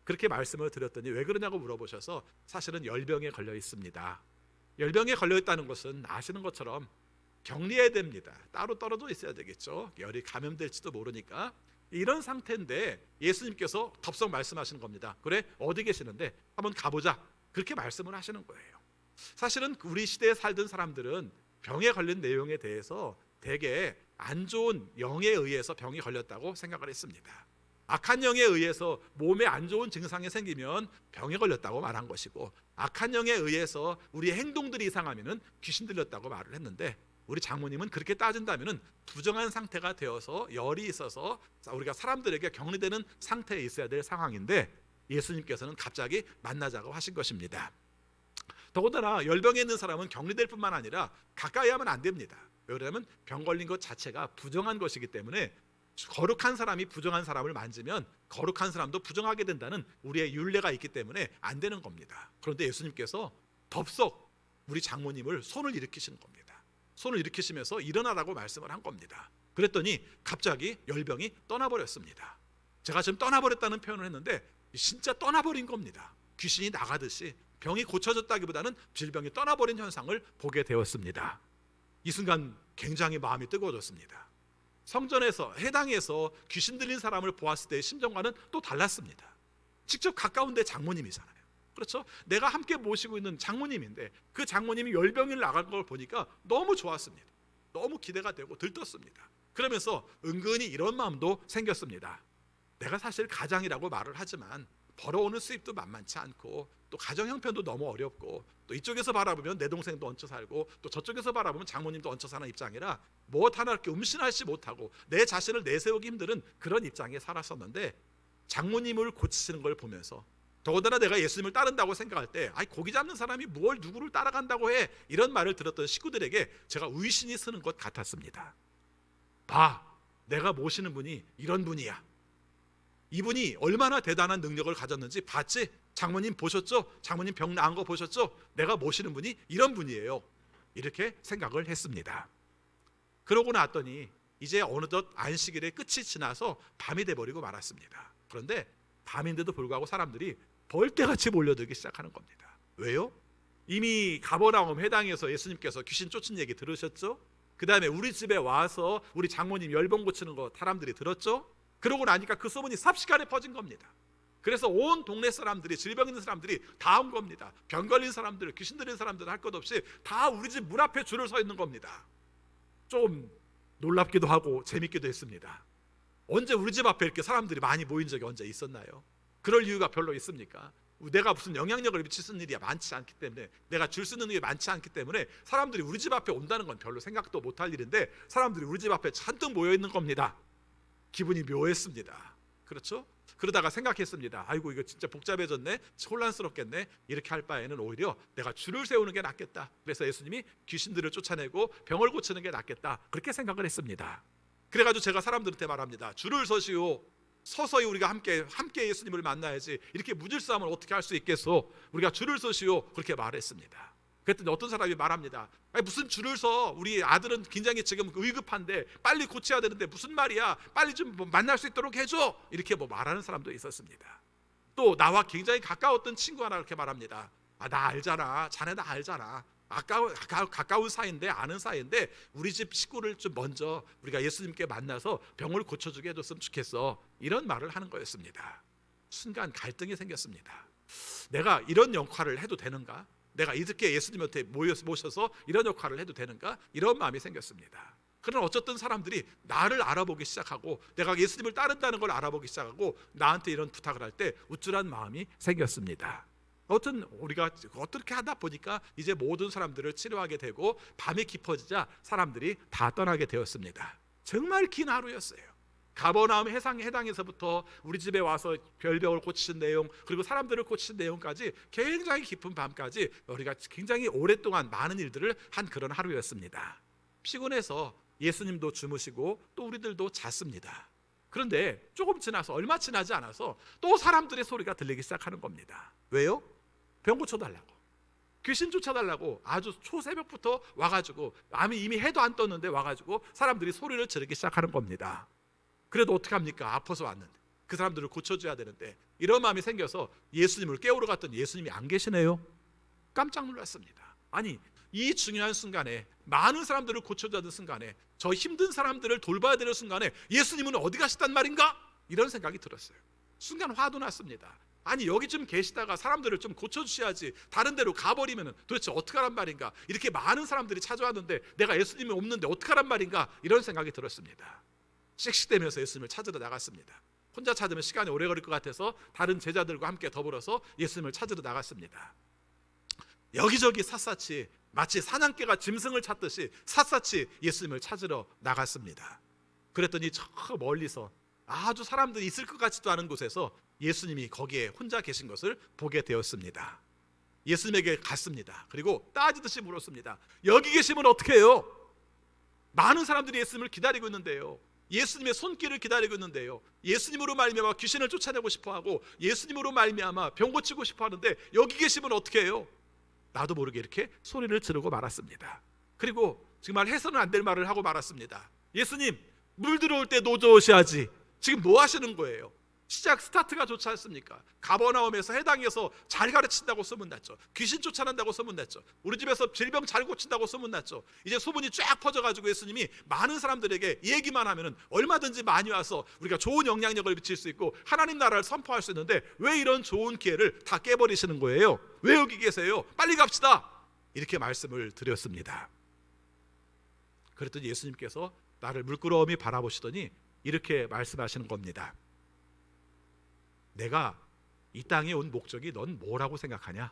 그렇게 말씀을 드렸더니 왜 그러냐고 물어보셔서 사실은 열병에 걸려 있습니다. 열병에 걸려 있다는 것은 아시는 것처럼 격리해야 됩니다. 따로 떨어져 있어야 되겠죠. 열이 감염될지도 모르니까. 이런 상태인데 예수님께서 덥석 말씀하시는 겁니다. 그래, 어디 계시는데 한번 가보자, 그렇게 말씀을 하시는 거예요. 사실은 우리 시대에 살던 사람들은 병에 걸린 내용에 대해서 되게 안 좋은 영에 의해서 병이 걸렸다고 생각을 했습니다. 악한 영에 의해서 몸에 안 좋은 증상이 생기면 병에 걸렸다고 말한 것이고, 악한 영에 의해서 우리의 행동들이 이상하면 귀신 들렸다고 말을 했는데, 우리 장모님은 그렇게 따진다면 부정한 상태가 되어서 열이 있어서 우리가 사람들에게 격리되는 상태에 있어야 될 상황인데 예수님께서는 갑자기 만나자고 하신 것입니다. 더군다나 열병에 있는 사람은 격리될 뿐만 아니라 가까이 하면 안 됩니다. 왜냐하면 병 걸린 것 자체가 부정한 것이기 때문에 거룩한 사람이 부정한 사람을 만지면 거룩한 사람도 부정하게 된다는 우리의 율례가 있기 때문에 안 되는 겁니다. 그런데 예수님께서 덥석 우리 장모님을 손을 일으키시는 겁니다. 손을 일으키시면서 일어나라고 말씀을 한 겁니다. 그랬더니 갑자기 열병이 떠나버렸습니다. 제가 지금 떠나버렸다는 표현을 했는데 진짜 떠나버린 겁니다. 귀신이 나가듯이 병이 고쳐졌다기보다는 질병이 떠나버린 현상을 보게 되었습니다. 이 순간 굉장히 마음이 뜨거워졌습니다. 성전에서 해당에서 귀신 들린 사람을 보았을 때의 심정과는 또 달랐습니다. 직접 가까운데 장모님이잖아요. 그렇죠? 내가 함께 모시고 있는 장모님인데 그 장모님이 열병을 나간 걸 보니까 너무 좋았습니다. 너무 기대가 되고 들떴습니다. 그러면서 은근히 이런 마음도 생겼습니다. 내가 사실 가장이라고 말을 하지만 벌어오는 수입도 만만치 않고 또 가정 형편도 너무 어렵고 또 이쪽에서 바라보면 내 동생도 얹혀 살고 또 저쪽에서 바라보면 장모님도 얹혀 사는 입장이라 무엇 하나 이렇게 음신하지 못하고 내 자신을 내세우기 힘든 그런 입장에 살았었는데 장모님을 고치시는 걸 보면서 더군다나 내가 예수님을 따른다고 생각할 때 아이 고기 잡는 사람이 뭘 누구를 따라간다고 해, 이런 말을 들었던 식구들에게 제가 의신이 쓰는 것 같았습니다. 봐, 내가 모시는 분이 이런 분이야. 이분이 얼마나 대단한 능력을 가졌는지 봤지? 장모님 보셨죠? 장모님 병 나은 거 보셨죠? 내가 모시는 분이 이런 분이에요. 이렇게 생각을 했습니다. 그러고 났더니 이제 어느덧 안식일의 끝이 지나서 밤이 돼버리고 말았습니다. 그런데 밤인데도 불구하고 사람들이 벌떼같이 몰려들기 시작하는 겁니다. 왜요? 이미 가버나움 회당에서 예수님께서 귀신 쫓은 얘기 들으셨죠? 그 다음에 우리 집에 와서 우리 장모님 열병 고치는 거 사람들이 들었죠? 그러고 나니까 그 소문이 삽시간에 퍼진 겁니다. 그래서 온 동네 사람들이, 질병 있는 사람들이 다 온 겁니다. 병 걸린 사람들, 귀신 들린 사람들 할 것 없이 다 우리 집 문 앞에 줄을 서 있는 겁니다. 좀 놀랍기도 하고 재밌기도 했습니다. 언제 우리 집 앞에 이렇게 사람들이 많이 모인 적이 언제 있었나요? 그럴 이유가 별로 있습니까? 내가 무슨 영향력을 미치는 일이 많지 않기 때문에, 내가 줄 수 있는 일이 많지 않기 때문에 사람들이 우리 집 앞에 온다는 건 별로 생각도 못할 일인데 사람들이 우리 집 앞에 잔뜩 모여 있는 겁니다. 기분이 묘했습니다. 그렇죠? 그러다가 생각했습니다. 아이고 이거 진짜 복잡해졌네, 혼란스럽겠네. 이렇게 할 바에는 오히려 내가 줄을 세우는 게 낫겠다. 그래서 예수님이 귀신들을 쫓아내고 병을 고치는 게 낫겠다, 그렇게 생각을 했습니다. 그래가지고 제가 사람들한테 말합니다. 줄을 서시오. 서서히 우리가 함께 예수님을 만나야지. 이렇게 무질서하면 어떻게 할 수 있겠소? 우리가 줄을 서시오. 그렇게 말했습니다. 그랬더니 어떤 사람이 말합니다. 아니 무슨 줄을 서? 우리 아들은 굉장히 지금 위급한데 빨리 고쳐야 되는데 무슨 말이야? 빨리 좀 만날 수 있도록 해줘. 이렇게 말하는 사람도 있었습니다. 또 나와 굉장히 가까웠던 친구 하나 그렇게 말합니다. 아, 나 알잖아. 자네 나 알잖아. 가까운 사이인데, 아는 사이인데 우리 집 식구를 좀 먼저 우리가 예수님께 만나서 병을 고쳐주게 해줬으면 좋겠어. 이런 말을 하는 거였습니다. 순간 갈등이 생겼습니다. 내가 이런 역할을 해도 되는가? 내가 이렇게 예수님한테 모셔서 이런 역할을 해도 되는가? 이런 마음이 생겼습니다. 그러나 어쨌든 사람들이 나를 알아보기 시작하고 내가 예수님을 따른다는 걸 알아보기 시작하고 나한테 이런 부탁을 할 때 우쭐한 마음이 생겼습니다. 어떤 우리가 어떻게 하다 보니까 이제 모든 사람들을 치료하게 되고 밤이 깊어지자 사람들이 다 떠나게 되었습니다. 정말 긴 하루였어요. 가버나움 해당에서부터 우리 집에 와서 별벽을 고치신 내용, 그리고 사람들을 고치신 내용까지 굉장히 깊은 밤까지 우리가 굉장히 오랫동안 많은 일들을 한 그런 하루였습니다. 피곤해서 예수님도 주무시고 또 우리들도 잤습니다. 그런데 조금 지나서, 얼마 지나지 않아서 또 사람들의 소리가 들리기 시작하는 겁니다. 왜요? 병 고쳐달라고, 귀신 쫓아달라고 아주 초새벽부터 와가지고 이미 해도 안 떴는데 와가지고 사람들이 소리를 지르기 시작하는 겁니다. 그래도 어떻게 합니까? 아파서 왔는데 그 사람들을 고쳐줘야 되는데, 이런 마음이 생겨서 예수님을 깨우러 갔더니 예수님이 안 계시네요. 깜짝 놀랐습니다. 아니, 이 중요한 순간에, 많은 사람들을 고쳐줘야 되는 순간에, 저 힘든 사람들을 돌봐야 되는 순간에 예수님은 어디 가셨단 말인가? 이런 생각이 들었어요. 순간 화도 났습니다. 아니, 여기 좀 계시다가 사람들을 좀 고쳐주셔야지, 다른 데로 가버리면 도대체 어떡하란 말인가? 이렇게 많은 사람들이 찾아왔는데 내가 예수님이 없는데 어떡하란 말인가? 이런 생각이 들었습니다. 씩씩대면서 예수님을 찾으러 나갔습니다. 혼자 찾으면 시간이 오래 걸릴 것 같아서 다른 제자들과 함께 더불어서 예수님을 찾으러 나갔습니다. 여기저기 샅샅이, 마치 사냥개가 짐승을 찾듯이 샅샅이 예수님을 찾으러 나갔습니다. 그랬더니 저 멀리서 아주 사람들이 있을 것 같지도 않은 곳에서 예수님이 거기에 혼자 계신 것을 보게 되었습니다. 예수님에게 갔습니다. 그리고 따지듯이 물었습니다. 여기 계시면 어떻게 해요? 많은 사람들이 예수님을 기다리고 있는데요, 예수님의 손길을 기다리고 있는데요, 예수님으로 말미암아 귀신을 쫓아내고 싶어하고 예수님으로 말미암아 병 고치고 싶어하는데 여기 계시면 어떻게 해요? 나도 모르게 이렇게 소리를 지르고 말았습니다. 그리고 정말 해서는 안 될 말을 하고 말았습니다. 예수님, 물 들어올 때 노저으셔야지. 지금 뭐 하시는 거예요? 스타트가 좋지 않습니까? 가버나움에서 해당에서 잘 가르친다고 소문났죠. 귀신 쫓아낸다고 소문났죠. 우리 집에서 질병 잘 고친다고 소문났죠. 이제 소문이 쫙 퍼져가지고 예수님이 많은 사람들에게 얘기만 하면은 얼마든지 많이 와서 우리가 좋은 영향력을 미칠 수 있고 하나님 나라를 선포할 수 있는데 왜 이런 좋은 기회를 다 깨버리시는 거예요? 왜 여기 계세요? 빨리 갑시다. 이렇게 말씀을 드렸습니다. 그랬더니 예수님께서 나를 물끄러미 바라보시더니 이렇게 말씀하시는 겁니다. 내가 이 땅에 온 목적이 넌 뭐라고 생각하냐?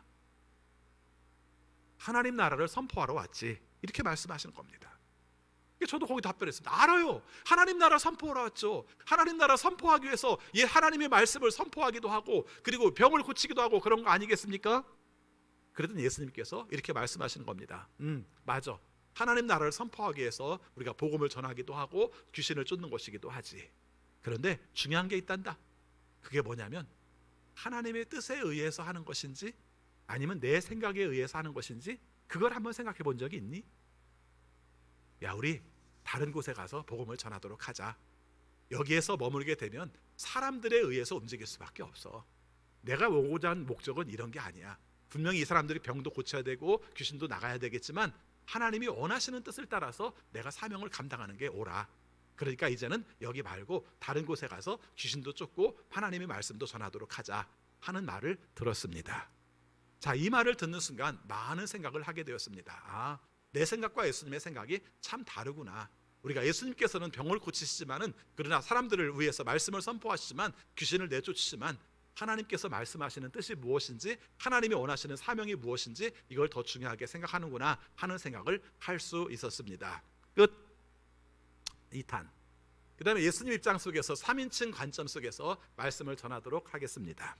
하나님 나라를 선포하러 왔지. 이렇게 말씀하시는 겁니다. 저도 거기 답변했습니다. 알아요. 하나님 나라 선포하러 왔죠. 하나님 나라 선포하기 위해서 하나님의 말씀을 선포하기도 하고 그리고 병을 고치기도 하고 그런 거 아니겠습니까? 그랬더니 예수님께서 이렇게 말씀하시는 겁니다. 맞아. 하나님 나라를 선포하기 위해서 우리가 복음을 전하기도 하고 귀신을 쫓는 것이기도 하지. 그런데 중요한 게 있단다. 그게 뭐냐면 하나님의 뜻에 의해서 하는 것인지 아니면 내 생각에 의해서 하는 것인지 그걸 한번 생각해 본 적이 있니? 야, 우리 다른 곳에 가서 복음을 전하도록 하자. 여기에서 머물게 되면 사람들에 의해서 움직일 수밖에 없어. 내가 오고자 한 목적은 이런 게 아니야. 분명히 이 사람들이 병도 고쳐야 되고 귀신도 나가야 되겠지만 하나님이 원하시는 뜻을 따라서 내가 사명을 감당하는 게 옳아. 그러니까 이제는 여기 말고 다른 곳에 가서 귀신도 쫓고 하나님의 말씀도 전하도록 하자 하는 말을 들었습니다. 자, 이 말을 듣는 순간 많은 생각을 하게 되었습니다. 아, 내 생각과 예수님의 생각이 참 다르구나. 우리가 예수님께서는 병을 고치시지만은 그러나 사람들을 위해서 말씀을 선포하시지만 귀신을 내쫓으시지만 하나님께서 말씀하시는 뜻이 무엇인지 하나님이 원하시는 사명이 무엇인지 이걸 더 중요하게 생각하는구나 하는 생각을 할 수 있었습니다. 끝. 2탄. 그 다음에 예수님 입장 속에서 3인칭 관점 속에서 말씀을 전하도록 하겠습니다.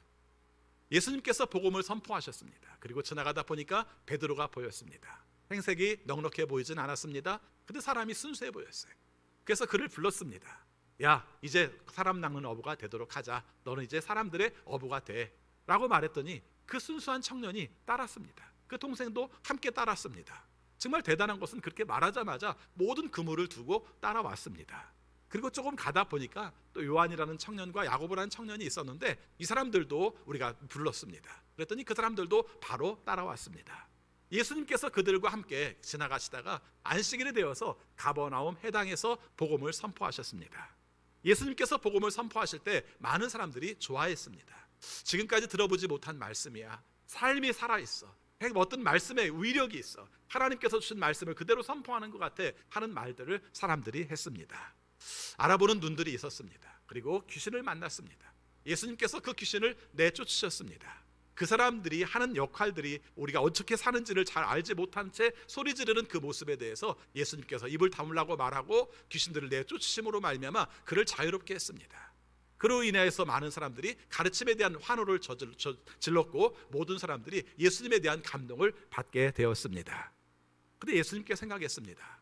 예수님께서 복음을 선포하셨습니다. 그리고 지나가다 보니까 베드로가 보였습니다. 행색이 넉넉해 보이진 않았습니다. 근데 사람이 순수해 보였어요. 그래서 그를 불렀습니다. 야, 이제 사람 낚는 어부가 되도록 하자. 너는 이제 사람들의 어부가 돼 라고 말했더니 그 순수한 청년이 따랐습니다. 그 동생도 함께 따랐습니다. 정말 대단한 것은 그렇게 말하자마자 모든 그물을 두고 따라왔습니다. 그리고 조금 가다 보니까 또 요한이라는 청년과 야고보라는 청년이 있었는데 이 사람들도 우리가 불렀습니다. 그랬더니 그 사람들도 바로 따라왔습니다. 예수님께서 그들과 함께 지나가시다가 안식일이 되어서 가버나움 해당에서 복음을 선포하셨습니다. 예수님께서 복음을 선포하실 때 많은 사람들이 좋아했습니다. 지금까지 들어보지 못한 말씀이야. 삶이 살아있어. 어떤 말씀의 위력이 있어. 하나님께서 주신 말씀을 그대로 선포하는 것 같아 하는 말들을 사람들이 했습니다. 알아보는 눈들이 있었습니다. 그리고 귀신을 만났습니다. 예수님께서 그 귀신을 내쫓으셨습니다. 그 사람들이 하는 역할들이 우리가 어떻게 사는지를 잘 알지 못한 채 소리 지르는 그 모습에 대해서 예수님께서 입을 다물라고 말하고 귀신들을 내쫓으심으로 말미암아 그를 자유롭게 했습니다. 그로 인해서 많은 사람들이 가르침에 대한 환호를 질렀고 모든 사람들이 예수님에 대한 감동을 받게 되었습니다. 그런데 예수님께 생각했습니다.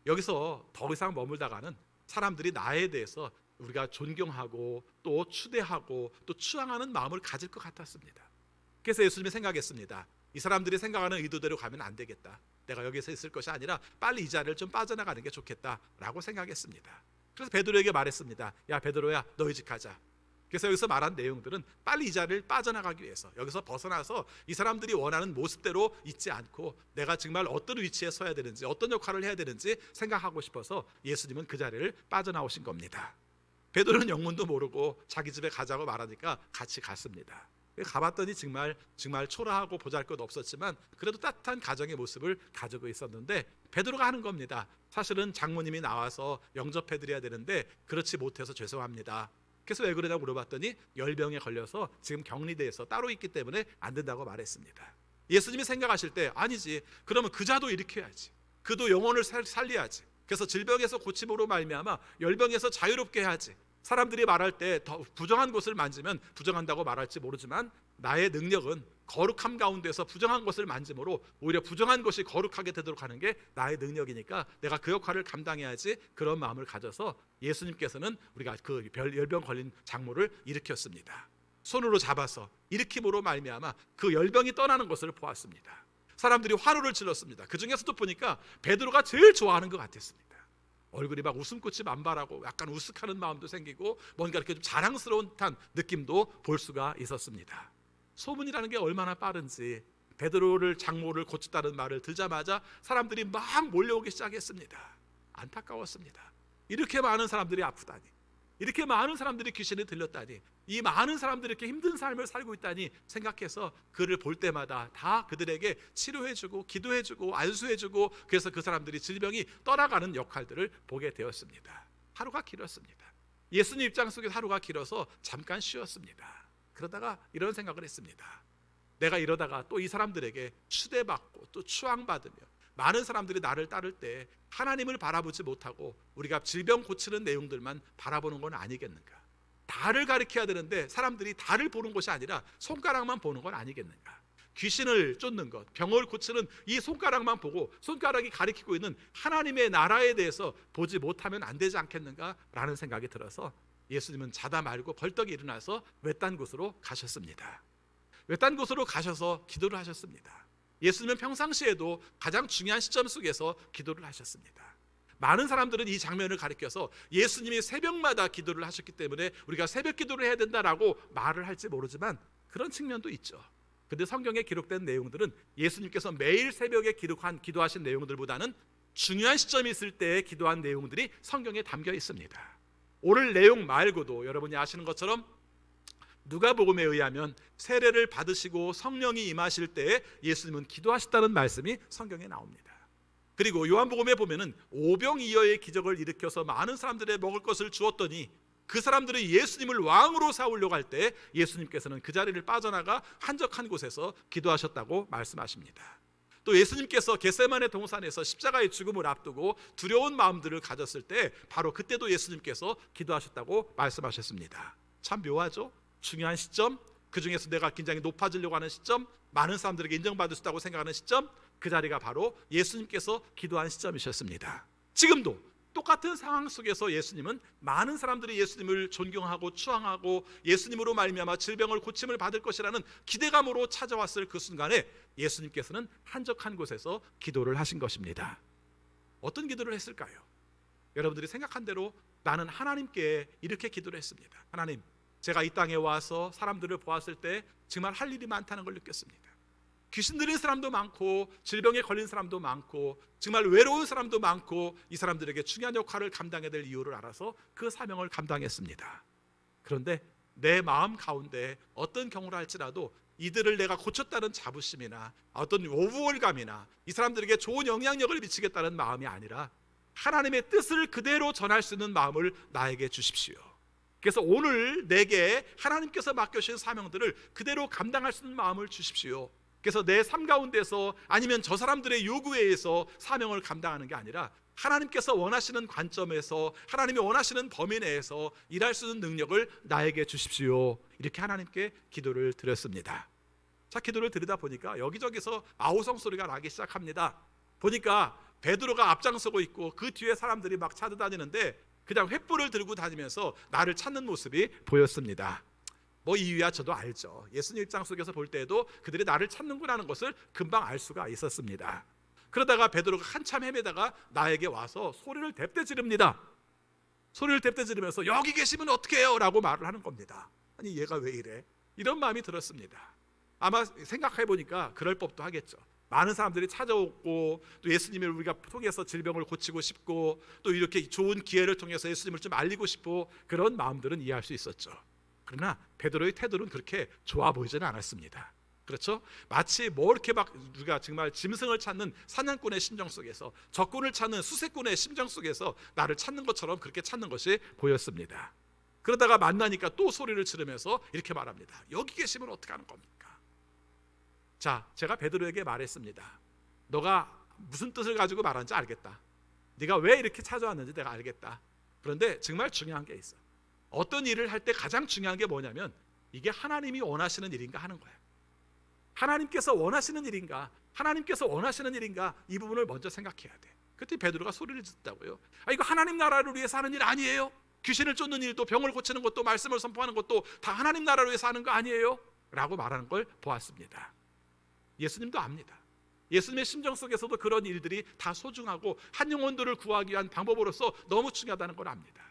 여기서 더 이상 머물다가는 사람들이 나에 대해서 우리가 존경하고 또 추대하고 또 추앙하는 마음을 가질 것 같았습니다. 그래서 예수님이 생각했습니다. 이 사람들이 생각하는 의도대로 가면 안 되겠다. 내가 여기서 있을 것이 아니라 빨리 이 자리를 좀 빠져나가는 게 좋겠다라고 생각했습니다. 그래서 베드로에게 말했습니다. 야 베드로야, 너희 집 가자. 그래서 여기서 말한 내용들은 빨리 이 자리를 빠져나가기 위해서, 여기서 벗어나서 이 사람들이 원하는 모습대로 있지 않고 내가 정말 어떤 위치에 서야 되는지, 어떤 역할을 해야 되는지 생각하고 싶어서 예수님은 그 자리를 빠져나오신 겁니다. 베드로는 영문도 모르고 자기 집에 가자고 말하니까 같이 갔습니다. 가봤더니 정말 초라하고 보잘것없었지만 그래도 따뜻한 가정의 모습을 가지고 있었는데 베드로가 하는 겁니다. 사실은 장모님이 나와서 영접해드려야 되는데 그렇지 못해서 죄송합니다. 그래서 왜 그러냐고 물어봤더니 열병에 걸려서 지금 격리돼서 따로 있기 때문에 안 된다고 말했습니다. 예수님이 생각하실 때 아니지, 그러면 그자도 일으켜야지, 그도 영혼을 살려야지. 그래서 질병에서 고침으로 말미암아 열병에서 자유롭게 해야지. 사람들이 말할 때 더 부정한 것을 만지면 부정한다고 말할지 모르지만 나의 능력은 거룩함 가운데서 부정한 것을 만짐으로 오히려 부정한 것이 거룩하게 되도록 하는 게 나의 능력이니까 내가 그 역할을 감당해야지, 그런 마음을 가져서 예수님께서는 우리가 그 열병 걸린 장모를 일으켰습니다. 손으로 잡아서 일으킴으로 말미암아 그 열병이 떠나는 것을 보았습니다. 사람들이 환호를 질렀습니다. 그 중에서도 보니까 베드로가 제일 좋아하는 것 같았습니다. 얼굴이 막 웃음꽃이 만발하고 약간 우스하는 마음도 생기고 뭔가 이렇게 좀 자랑스러운 듯한 느낌도 볼 수가 있었습니다. 소문이라는 게 얼마나 빠른지 베드로를 장모를 고쳤다는 말을 듣자마자 사람들이 막 몰려오기 시작했습니다. 안타까웠습니다. 이렇게 많은 사람들이 아프다니, 이렇게 많은 사람들이 귀신이 들렸다니, 이 많은 사람들이 이렇게 힘든 삶을 살고 있다니 생각해서 그를 볼 때마다 다 그들에게 치료해주고 기도해주고 안수해주고, 그래서 그 사람들이 질병이 떠나가는 역할들을 보게 되었습니다. 하루가 길었습니다. 예수님 입장 속에 하루가 길어서 잠깐 쉬었습니다. 그러다가 이런 생각을 했습니다. 내가 이러다가 또 이 사람들에게 추대받고 또 추앙받으며 많은 사람들이 나를 따를 때 하나님을 바라보지 못하고 우리가 질병 고치는 내용들만 바라보는 건 아니겠는가? 달을 가리켜야 되는데 사람들이 달을 보는 것이 아니라 손가락만 보는 건 아니겠는가? 귀신을 쫓는 것, 병을 고치는 이 손가락만 보고 손가락이 가리키고 있는 하나님의 나라에 대해서 보지 못하면 안 되지 않겠는가? 라는 생각이 들어서 예수님은 자다 말고 벌떡 일어나서 외딴 곳으로 가셨습니다. 외딴 곳으로 가셔서 기도를 하셨습니다. 예수님은 평상시에도 가장 중요한 시점 속에서 기도를 하셨습니다. 많은 사람들은 이 장면을 가리켜서 예수님이 새벽마다 기도를 하셨기 때문에 우리가 새벽 기도를 해야 된다라고 말을 할지 모르지만 그런 측면도 있죠. 그런데 성경에 기록된 내용들은 예수님께서 매일 새벽에 기도하신 내용들보다는 중요한 시점이 있을 때 기도한 내용들이 성경에 담겨 있습니다. 오늘 내용 말고도 여러분이 아시는 것처럼 누가복음에 의하면 세례를 받으시고 성령이 임하실 때에 예수님은 기도하셨다는 말씀이 성경에 나옵니다. 그리고 요한복음에 보면은 오병이어의 기적을 일으켜서 많은 사람들의 먹을 것을 주었더니 그 사람들이 예수님을 왕으로 삼으려고 할 때 예수님께서는 그 자리를 빠져나가 한적한 곳에서 기도하셨다고 말씀하십니다. 또 예수님께서 겟세마네 동산에서 십자가의 죽음을 앞두고 두려운 마음들을 가졌을 때 바로 그때도 예수님께서 기도하셨다고 말씀하셨습니다. 참 묘하죠? 중요한 시점, 그 중에서 내가 굉장히 높아지려고 하는 시점, 많은 사람들에게 인정받을 수 있다고 생각하는 시점, 그 자리가 바로 예수님께서 기도한 시점이셨습니다. 지금도 똑같은 상황 속에서 예수님은 많은 사람들이 예수님을 존경하고 추앙하고 예수님으로 말미암아 질병을 고침을 받을 것이라는 기대감으로 찾아왔을 그 순간에 예수님께서는 한적한 곳에서 기도를 하신 것입니다. 어떤 기도를 했을까요? 여러분들이 생각한 대로 나는 하나님께 이렇게 기도를 했습니다. 하나님, 제가 이 땅에 와서 사람들을 보았을 때 정말 할 일이 많다는 걸 느꼈습니다. 귀신 들린 사람도 많고 질병에 걸린 사람도 많고 정말 외로운 사람도 많고 이 사람들에게 중요한 역할을 감당해야 될 이유를 알아서 그 사명을 감당했습니다. 그런데 내 마음 가운데 어떤 경우를 할지라도 이들을 내가 고쳤다는 자부심이나 어떤 우월감이나 이 사람들에게 좋은 영향력을 미치겠다는 마음이 아니라 하나님의 뜻을 그대로 전할 수 있는 마음을 나에게 주십시오. 그래서 오늘 내게 하나님께서 맡겨주신 사명들을 그대로 감당할 수 있는 마음을 주십시오. 그래서 내 삶 가운데서 아니면 저 사람들의 요구에 의해서 사명을 감당하는 게 아니라 하나님께서 원하시는 관점에서 하나님이 원하시는 범위 내에서 일할 수 있는 능력을 나에게 주십시오. 이렇게 하나님께 기도를 드렸습니다. 자, 기도를 드리다 보니까 여기저기서 아우성 소리가 나기 시작합니다. 보니까 베드로가 앞장서고 있고 그 뒤에 사람들이 막 찾아다니는데 그냥 횃불을 들고 다니면서 나를 찾는 모습이 보였습니다. 뭐 이유야 저도 알죠. 예수님 입장 속에서 볼 때에도 그들이 나를 찾는구나 하는 것을 금방 알 수가 있었습니다. 그러다가 베드로가 한참 헤매다가 나에게 와서 소리를 뎁대 지릅니다. 소리를 뎁대 지르면서 여기 계시면 어떻게 해요? 라고 말을 하는 겁니다. 아니 얘가 왜 이래? 이런 마음이 들었습니다. 아마 생각해 보니까 그럴 법도 하겠죠. 많은 사람들이 찾아오고 또 예수님을 우리가 통해서 질병을 고치고 싶고 또 이렇게 좋은 기회를 통해서 예수님을 좀 알리고 싶고 그런 마음들은 이해할 수 있었죠. 그러나 베드로의 태도는 그렇게 좋아 보이지는 않았습니다. 그렇죠? 마치 뭐 이렇게 막 우리가 정말 짐승을 찾는 사냥꾼의 심정 속에서 적군을 찾는 수색꾼의 심정 속에서 나를 찾는 것처럼 그렇게 찾는 것이 보였습니다. 그러다가 만나니까 또 소리를 지르면서 이렇게 말합니다. 여기 계시면 어떻게 하는 겁니까? 자, 제가 베드로에게 말했습니다. 너가 무슨 뜻을 가지고 말하는지 알겠다. 네가 왜 이렇게 찾아왔는지 내가 알겠다. 그런데 정말 중요한 게 있어. 어떤 일을 할 때 가장 중요한 게 뭐냐면 이게 하나님이 원하시는 일인가 하는 거야. 하나님께서 원하시는 일인가, 하나님께서 원하시는 일인가, 이 부분을 먼저 생각해야 돼. 그때 베드로가 소리를 짓다고요. 아, 이거 하나님 나라를 위해서 하는 일 아니에요? 귀신을 쫓는 일도, 병을 고치는 것도, 말씀을 선포하는 것도 다 하나님 나라를 위해서 하는 거 아니에요? 라고 말하는 걸 보았습니다. 예수님도 압니다. 예수님의 심정 속에서도 그런 일들이 다 소중하고 한 영혼들을 구하기 위한 방법으로서 너무 중요하다는 걸 압니다.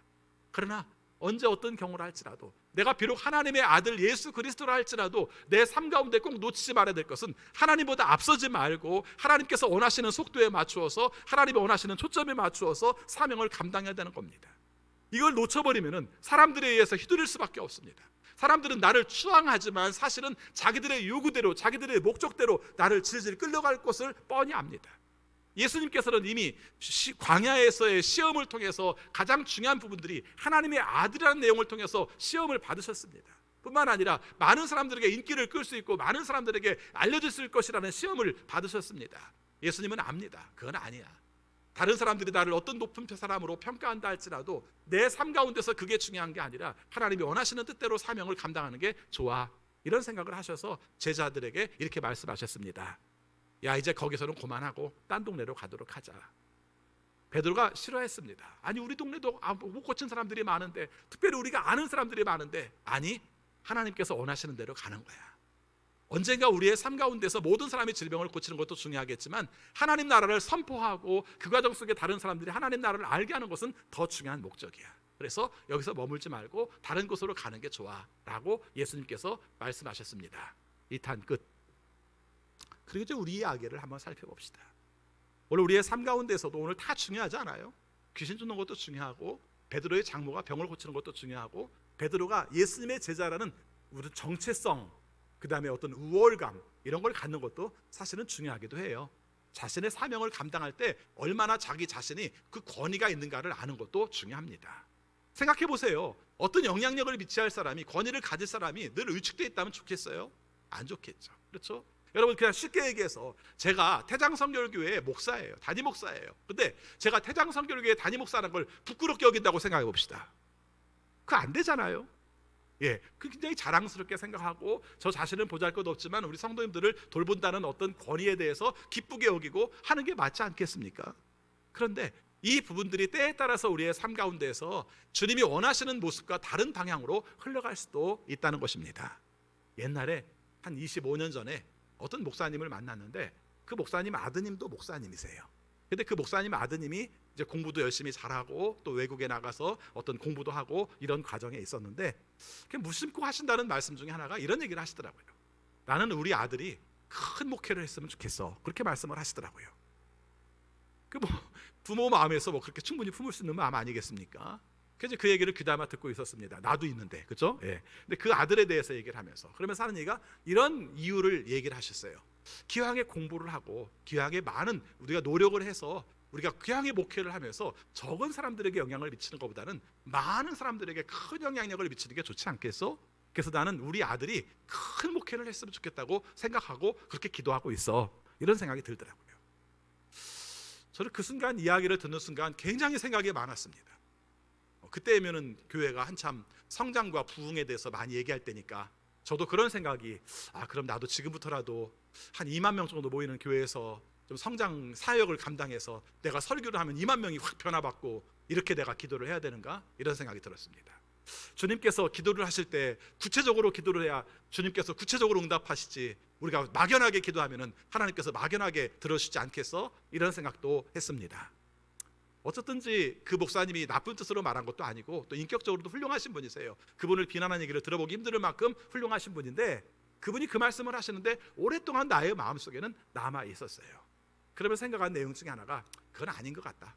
그러나 언제 어떤 경우를 할지라도 내가 비록 하나님의 아들 예수 그리스도라 할지라도 내 삶 가운데 꼭 놓치지 말아야 될 것은 하나님보다 앞서지 말고 하나님께서 원하시는 속도에 맞추어서 하나님이 원하시는 초점에 맞추어서 사명을 감당해야 되는 겁니다. 이걸 놓쳐버리면 사람들에 의해서 휘둘릴 수밖에 없습니다. 사람들은 나를 추앙하지만 사실은 자기들의 요구대로 자기들의 목적대로 나를 질질 끌려갈 것을 뻔히 압니다. 예수님께서는 이미 광야에서의 시험을 통해서 가장 중요한 부분들이 하나님의 아들이라는 내용을 통해서 시험을 받으셨습니다. 뿐만 아니라 많은 사람들에게 인기를 끌 수 있고 많은 사람들에게 알려질 것이라는 시험을 받으셨습니다. 예수님은 압니다. 그건 아니야. 다른 사람들이 나를 어떤 높은 사람으로 평가한다 할지라도 내 삶 가운데서 그게 중요한 게 아니라 하나님이 원하시는 뜻대로 사명을 감당하는 게 좋아. 이런 생각을 하셔서 제자들에게 이렇게 말씀하셨습니다. 야, 이제 거기서는 그만하고 딴 동네로 가도록 하자. 베드로가 싫어했습니다. 아니, 우리 동네도 못 고친 사람들이 많은데, 특별히 우리가 아는 사람들이 많은데, 아니, 하나님께서 원하시는 대로 가는 거야. 언젠가 우리의 삶 가운데서 모든 사람이 질병을 고치는 것도 중요하겠지만 하나님 나라를 선포하고 그 과정 속에 다른 사람들이 하나님 나라를 알게 하는 것은 더 중요한 목적이야. 그래서 여기서 머물지 말고 다른 곳으로 가는 게 좋아 라고 예수님께서 말씀하셨습니다. 2탄 끝. 그리고 이제 우리 이야기를 한번 살펴봅시다. 오늘 우리의 삶 가운데서도 오늘 다 중요하지 않아요? 귀신 쫓는 것도 중요하고 베드로의 장모가 병을 고치는 것도 중요하고 베드로가 예수님의 제자라는 우리 정체성, 그 다음에 어떤 우월감 이런 걸 갖는 것도 사실은 중요하기도 해요. 자신의 사명을 감당할 때 얼마나 자기 자신이 그 권위가 있는가를 아는 것도 중요합니다. 생각해 보세요. 어떤 영향력을 미치할 사람이, 권위를 가질 사람이 늘 위축되어 있다면 좋겠어요? 안 좋겠죠. 그렇죠? 여러분, 그냥 쉽게 얘기해서 제가 태장성결교회의 목사예요. 담임 목사예요. 근데 제가 태장성결교회 담임 목사라는 걸 부끄럽게 여긴다고 생각해 봅시다. 그거 안 되잖아요. 예, 그 굉장히 자랑스럽게 생각하고 저 자신은 보잘것없지만 우리 성도님들을 돌본다는 어떤 권위에 대해서 기쁘게 여기고 하는 게 맞지 않겠습니까? 그런데 이 부분들이 때에 따라서 우리의 삶 가운데에서 주님이 원하시는 모습과 다른 방향으로 흘러갈 수도 있다는 것입니다. 옛날에 한 25년 전에 어떤 목사님을 만났는데 그 목사님 아드님도 목사님이세요. 근데 그 목사님 아드님이 이제 공부도 열심히 잘하고 또 외국에 나가서 어떤 공부도 하고 이런 과정에 있었는데 무심코 하신다는 말씀 중에 하나가 이런 얘기를 하시더라고요. 나는 우리 아들이 큰 목회를 했으면 좋겠어. 그렇게 말씀을 하시더라고요. 그 뭐 부모 마음에서 뭐 그렇게 충분히 품을 수 있는 마음 아니겠습니까? 그래서 그 얘기를 귀담아 듣고 있었습니다. 나도 있는데, 그렇죠? 예. 근데 그 아들에 대해서 얘기를 하면서 그러면서 하는 얘기가 이런 이유를 얘기를 하셨어요. 기왕에 공부를 하고 기왕에 많은 우리가 노력을 해서 우리가 기왕에 목회를 하면서 적은 사람들에게 영향을 미치는 것보다는 많은 사람들에게 큰 영향력을 미치는 게 좋지 않겠어? 그래서 나는 우리 아들이 큰 목회를 했으면 좋겠다고 생각하고 그렇게 기도하고 있어. 이런 생각이 들더라고요. 저는 그 순간 이야기를 듣는 순간 굉장히 생각이 많았습니다. 그때면은 교회가 한참 성장과 부흥에 대해서 많이 얘기할 때니까 저도 그런 생각이 그럼 나도 지금부터라도 한 2만 명 정도 모이는 교회에서 좀 성장 사역을 감당해서 내가 설교를 하면 2만 명이 확 변화받고 이렇게 내가 기도를 해야 되는가? 이런 생각이 들었습니다. 주님께서 기도를 하실 때 구체적으로 기도를 해야 주님께서 구체적으로 응답하시지 우리가 막연하게 기도하면은 하나님께서 막연하게 들어주시지 않겠어? 이런 생각도 했습니다. 어쨌든지 그 목사님이 나쁜 뜻으로 말한 것도 아니고 또 인격적으로도 훌륭하신 분이세요. 그분을 비난하는 얘기를 들어보기 힘들 만큼 훌륭하신 분인데 그분이 그 말씀을 하시는데 오랫동안 나의 마음속에는 남아 있었어요. 그러면 생각한 내용 중에 하나가 그건 아닌 것 같다.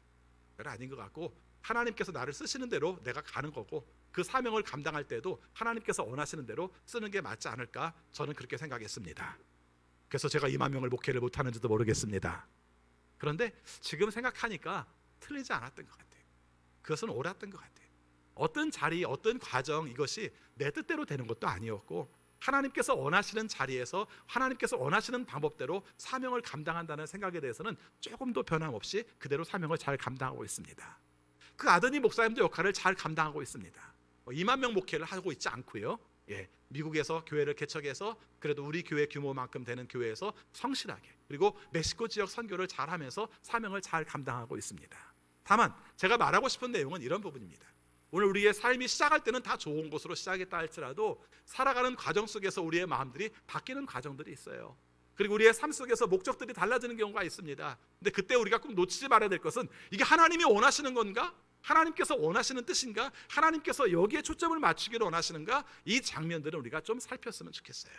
그건 아닌 것 같고 하나님께서 나를 쓰시는 대로 내가 가는 거고 그 사명을 감당할 때도 하나님께서 원하시는 대로 쓰는 게 맞지 않을까? 저는 그렇게 생각했습니다. 그래서 제가 2만 명을 목회를 못하는지도 모르겠습니다. 그런데 지금 생각하니까 틀리지 않았던 것 같아요. 그것은 옳았던 것 같아요. 어떤 자리, 어떤 과정 이것이 내 뜻대로 되는 것도 아니었고 하나님께서 원하시는 자리에서 하나님께서 원하시는 방법대로 사명을 감당한다는 생각에 대해서는 조금도 변함없이 그대로 사명을 잘 감당하고 있습니다. 그 아드님 목사님도 역할을 잘 감당하고 있습니다. 2만 명 목회를 하고 있지 않고요. 미국에서 교회를 개척해서 그래도 우리 교회 규모만큼 되는 교회에서 성실하게 그리고 멕시코 지역 선교를 잘하면서 사명을 잘 감당하고 있습니다. 다만 제가 말하고 싶은 내용은 이런 부분입니다. 오늘 우리의 삶이 시작할 때는 다 좋은 곳으로 시작했다 할지라도 살아가는 과정 속에서 우리의 마음들이 바뀌는 과정들이 있어요. 그리고 우리의 삶 속에서 목적들이 달라지는 경우가 있습니다. 근데 그때 우리가 꼭 놓치지 말아야 될 것은 이게 하나님이 원하시는 건가? 하나님께서 원하시는 뜻인가? 하나님께서 여기에 초점을 맞추기를 원하시는가? 이 장면들은 우리가 좀 살폈으면 좋겠어요.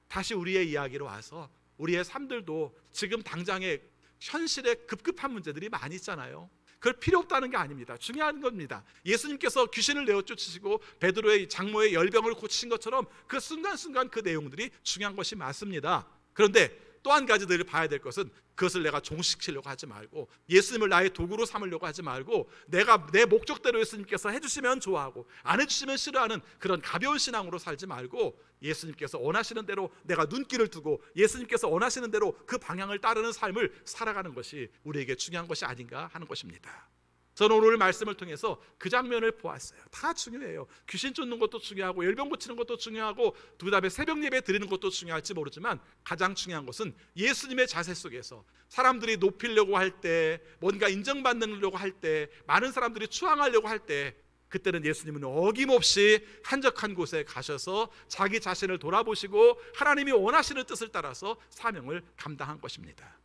다시 우리의 이야기로 와서 우리의 삶들도 지금 당장의 현실에 급급한 문제들이 많이 있잖아요. 그걸 필요 없다는 게 아닙니다. 중요한 겁니다. 예수님께서 귀신을 내어쫓으시고 베드로의 장모의 열병을 고치신 것처럼 그 순간순간 그 내용들이 중요한 것이 맞습니다. 그런데 또 한 가지 늘 봐야 될 것은 그것을 내가 종식시키려고 하지 말고 예수님을 나의 도구로 삼으려고 하지 말고 내가 내 목적대로 예수님께서 해주시면 좋아하고 안 해주시면 싫어하는 그런 가벼운 신앙으로 살지 말고 예수님께서 원하시는 대로 내가 눈길을 두고 예수님께서 원하시는 대로 그 방향을 따르는 삶을 살아가는 것이 우리에게 중요한 것이 아닌가 하는 것입니다. 저는 오늘 말씀을 통해서 그 장면을 보았어요. 다 중요해요. 귀신 쫓는 것도 중요하고 열병 고치는 것도 중요하고 그다음에 새벽 예배 드리는 것도 중요할지 모르지만 가장 중요한 것은 예수님의 자세 속에서 사람들이 높이려고 할 때 뭔가 인정받으려고 할 때 많은 사람들이 추앙하려고 할 때 그때는 예수님은 어김없이 한적한 곳에 가셔서 자기 자신을 돌아보시고 하나님이 원하시는 뜻을 따라서 사명을 감당한 것입니다.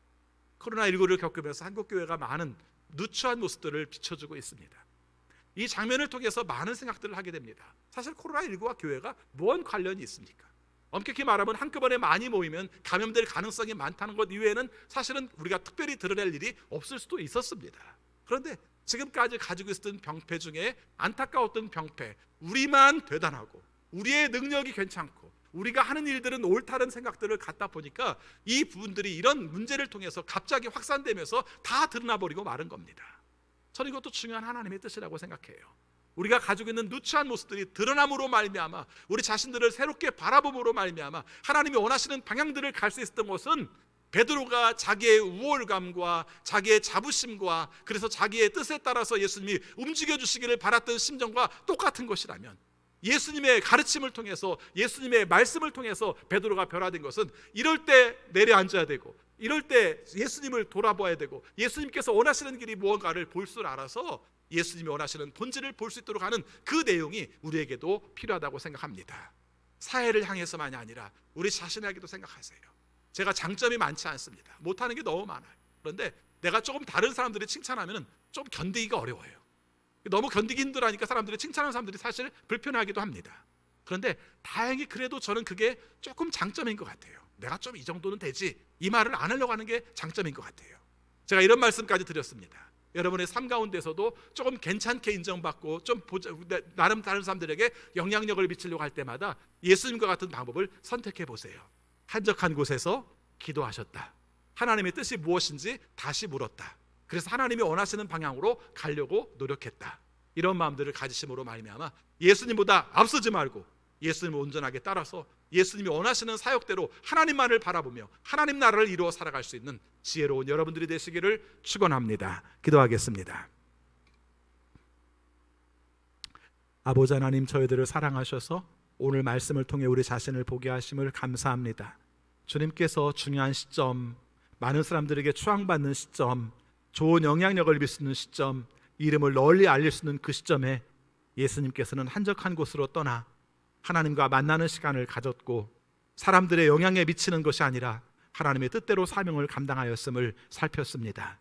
코로나19를 겪으면서 한국교회가 많은 누추한 모습들을 비춰주고 있습니다. 이 장면을 통해서 많은 생각들을 하게 됩니다. 사실 코로나19와 교회가 뭔 관련이 있습니까? 엄격히 말하면 한꺼번에 많이 모이면 감염될 가능성이 많다는 것 이외에는 사실은 우리가 특별히 드러낼 일이 없을 수도 있었습니다. 그런데 지금까지 가지고 있었던 병폐 중에 안타까웠던 병폐, 우리만 대단하고 우리의 능력이 괜찮고 우리가 하는 일들은 옳다는 생각들을 갖다 보니까 이 부분들이 이런 문제를 통해서 갑자기 확산되면서 다 드러나버리고 마른 겁니다. 저는 이것도 중요한 하나님의 뜻이라고 생각해요. 우리가 가지고 있는 누추한 모습들이 드러남으로 말미암아 우리 자신들을 새롭게 바라봄으로 말미암아 하나님이 원하시는 방향들을 갈 수 있었던 것은 베드로가 자기의 우월감과 자기의 자부심과 그래서 자기의 뜻에 따라서 예수님이 움직여 주시기를 바랐던 심정과 똑같은 것이라면 예수님의 가르침을 통해서 예수님의 말씀을 통해서 베드로가 변화된 것은 이럴 때 내려앉아야 되고 이럴 때 예수님을 돌아봐야 되고 예수님께서 원하시는 길이 무언가를 볼 줄 알아서 예수님이 원하시는 본질을 볼 수 있도록 하는 그 내용이 우리에게도 필요하다고 생각합니다. 사회를 향해서만이 아니라 우리 자신에게도 생각하세요. 제가 장점이 많지 않습니다. 못하는 게 너무 많아요. 그런데 내가 조금 다른 사람들이 칭찬하면 좀 견디기가 어려워요. 너무 견디기 힘들어하니까 사람들이 칭찬하는 사람들이 사실 불편하기도 합니다. 그런데 다행히 그래도 저는 그게 조금 장점인 것 같아요. 내가 좀 이 정도는 되지, 이 말을 안 하려고 하는 게 장점인 것 같아요. 제가 이런 말씀까지 드렸습니다. 여러분의 삶 가운데서도 조금 괜찮게 인정받고 좀 나름 다른 사람들에게 영향력을 미치려고 할 때마다 예수님과 같은 방법을 선택해 보세요. 한적한 곳에서 기도하셨다. 하나님의 뜻이 무엇인지 다시 물었다. 그래서 하나님이 원하시는 방향으로 가려고 노력했다. 이런 마음들을 가지심으로 말미암아 예수님보다 앞서지 말고 예수님을 온전하게 따라서 예수님이 원하시는 사역대로 하나님만을 바라보며 하나님 나라를 이루어 살아갈 수 있는 지혜로운 여러분들이 되시기를 축원합니다. 기도하겠습니다. 아버지 하나님, 저희들을 사랑하셔서 오늘 말씀을 통해 우리 자신을 보게 하심을 감사합니다. 주님께서 중요한 시점, 많은 사람들에게 추앙받는 시점, 좋은 영향력을 미치는 시점, 이름을 널리 알릴 수 있는 그 시점에 예수님께서는 한적한 곳으로 떠나 하나님과 만나는 시간을 가졌고 사람들의 영향에 미치는 것이 아니라 하나님의 뜻대로 사명을 감당하였음을 살폈습니다.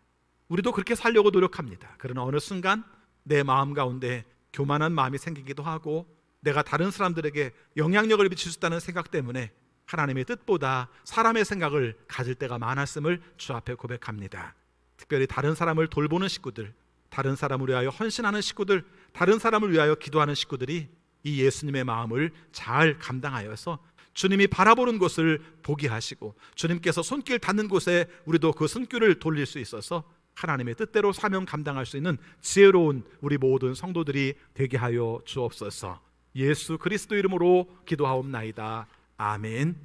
우리도 그렇게 살려고 노력합니다. 그러나 어느 순간 내 마음 가운데 교만한 마음이 생기기도 하고 내가 다른 사람들에게 영향력을 미칠 수 있다는 생각 때문에 하나님의 뜻보다 사람의 생각을 가질 때가 많았음을 주 앞에 고백합니다. 특별히 다른 사람을 돌보는 식구들, 다른 사람을 위하여 헌신하는 식구들, 다른 사람을 위하여 기도하는 식구들이 이 예수님의 마음을 잘 감당하여서 주님이 바라보는 곳을 보게 하시고 주님께서 손길 닿는 곳에 우리도 그 손길을 돌릴 수 있어서 하나님의 뜻대로 사명 감당할 수 있는 지혜로운 우리 모든 성도들이 되게 하여 주옵소서. 예수 그리스도 이름으로 기도하옵나이다. 아멘.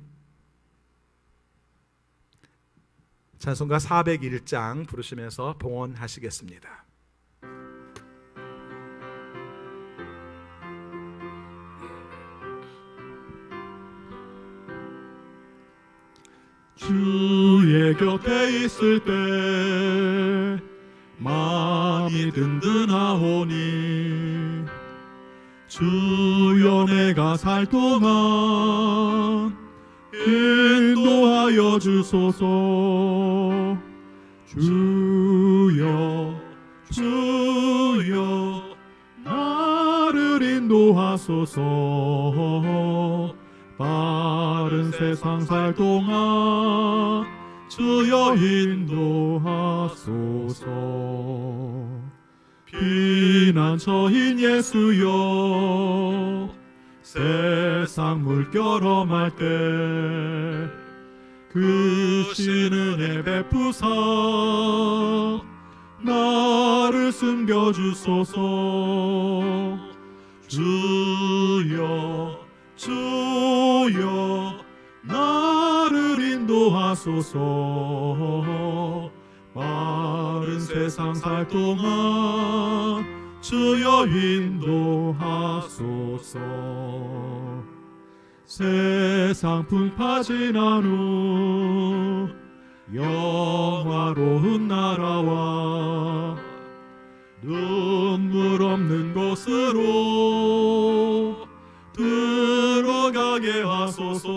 찬송가 401장 부르시면서 봉헌하시겠습니다. 주의 곁에 있을 때 마음이 든든하오니 주여 내가 살 동안 인도하여 주소서. 주여 주여 나를 인도하소서. 바른 세상 살 동안 주여 인도하소서. 피난처인 예수여 세상 물결험할 때 크신 은혜 베푸사 나를 숨겨주소서. 주여 주여 나를 인도하소서. 바른 세상 살 동안 주여 인도하소서. 세상 풍파 지난 후 영화로운 나라와 눈물 없는 곳으로 들어가게 하소서.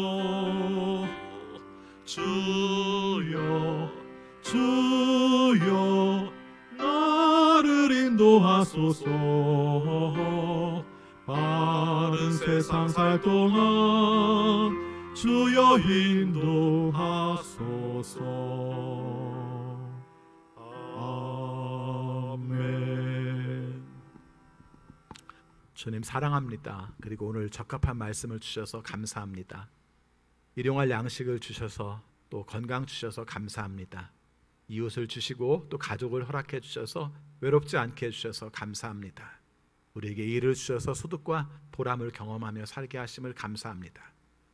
주여 주여 나를 인도하소서. 바른 세상 살 동안 주여 인도하소서. 아멘. 주님 사랑합니다. 그리고 오늘 적합한 말씀을 주셔서 감사합니다. 일용할 양식을 주셔서 또 건강 주셔서 감사합니다. 이웃을 주시고 또 가족을 허락해 주셔서 외롭지 않게 해주셔서 감사합니다. 우리에게 일을 주셔서 소득과 보람을 경험하며 살게 하심을 감사합니다.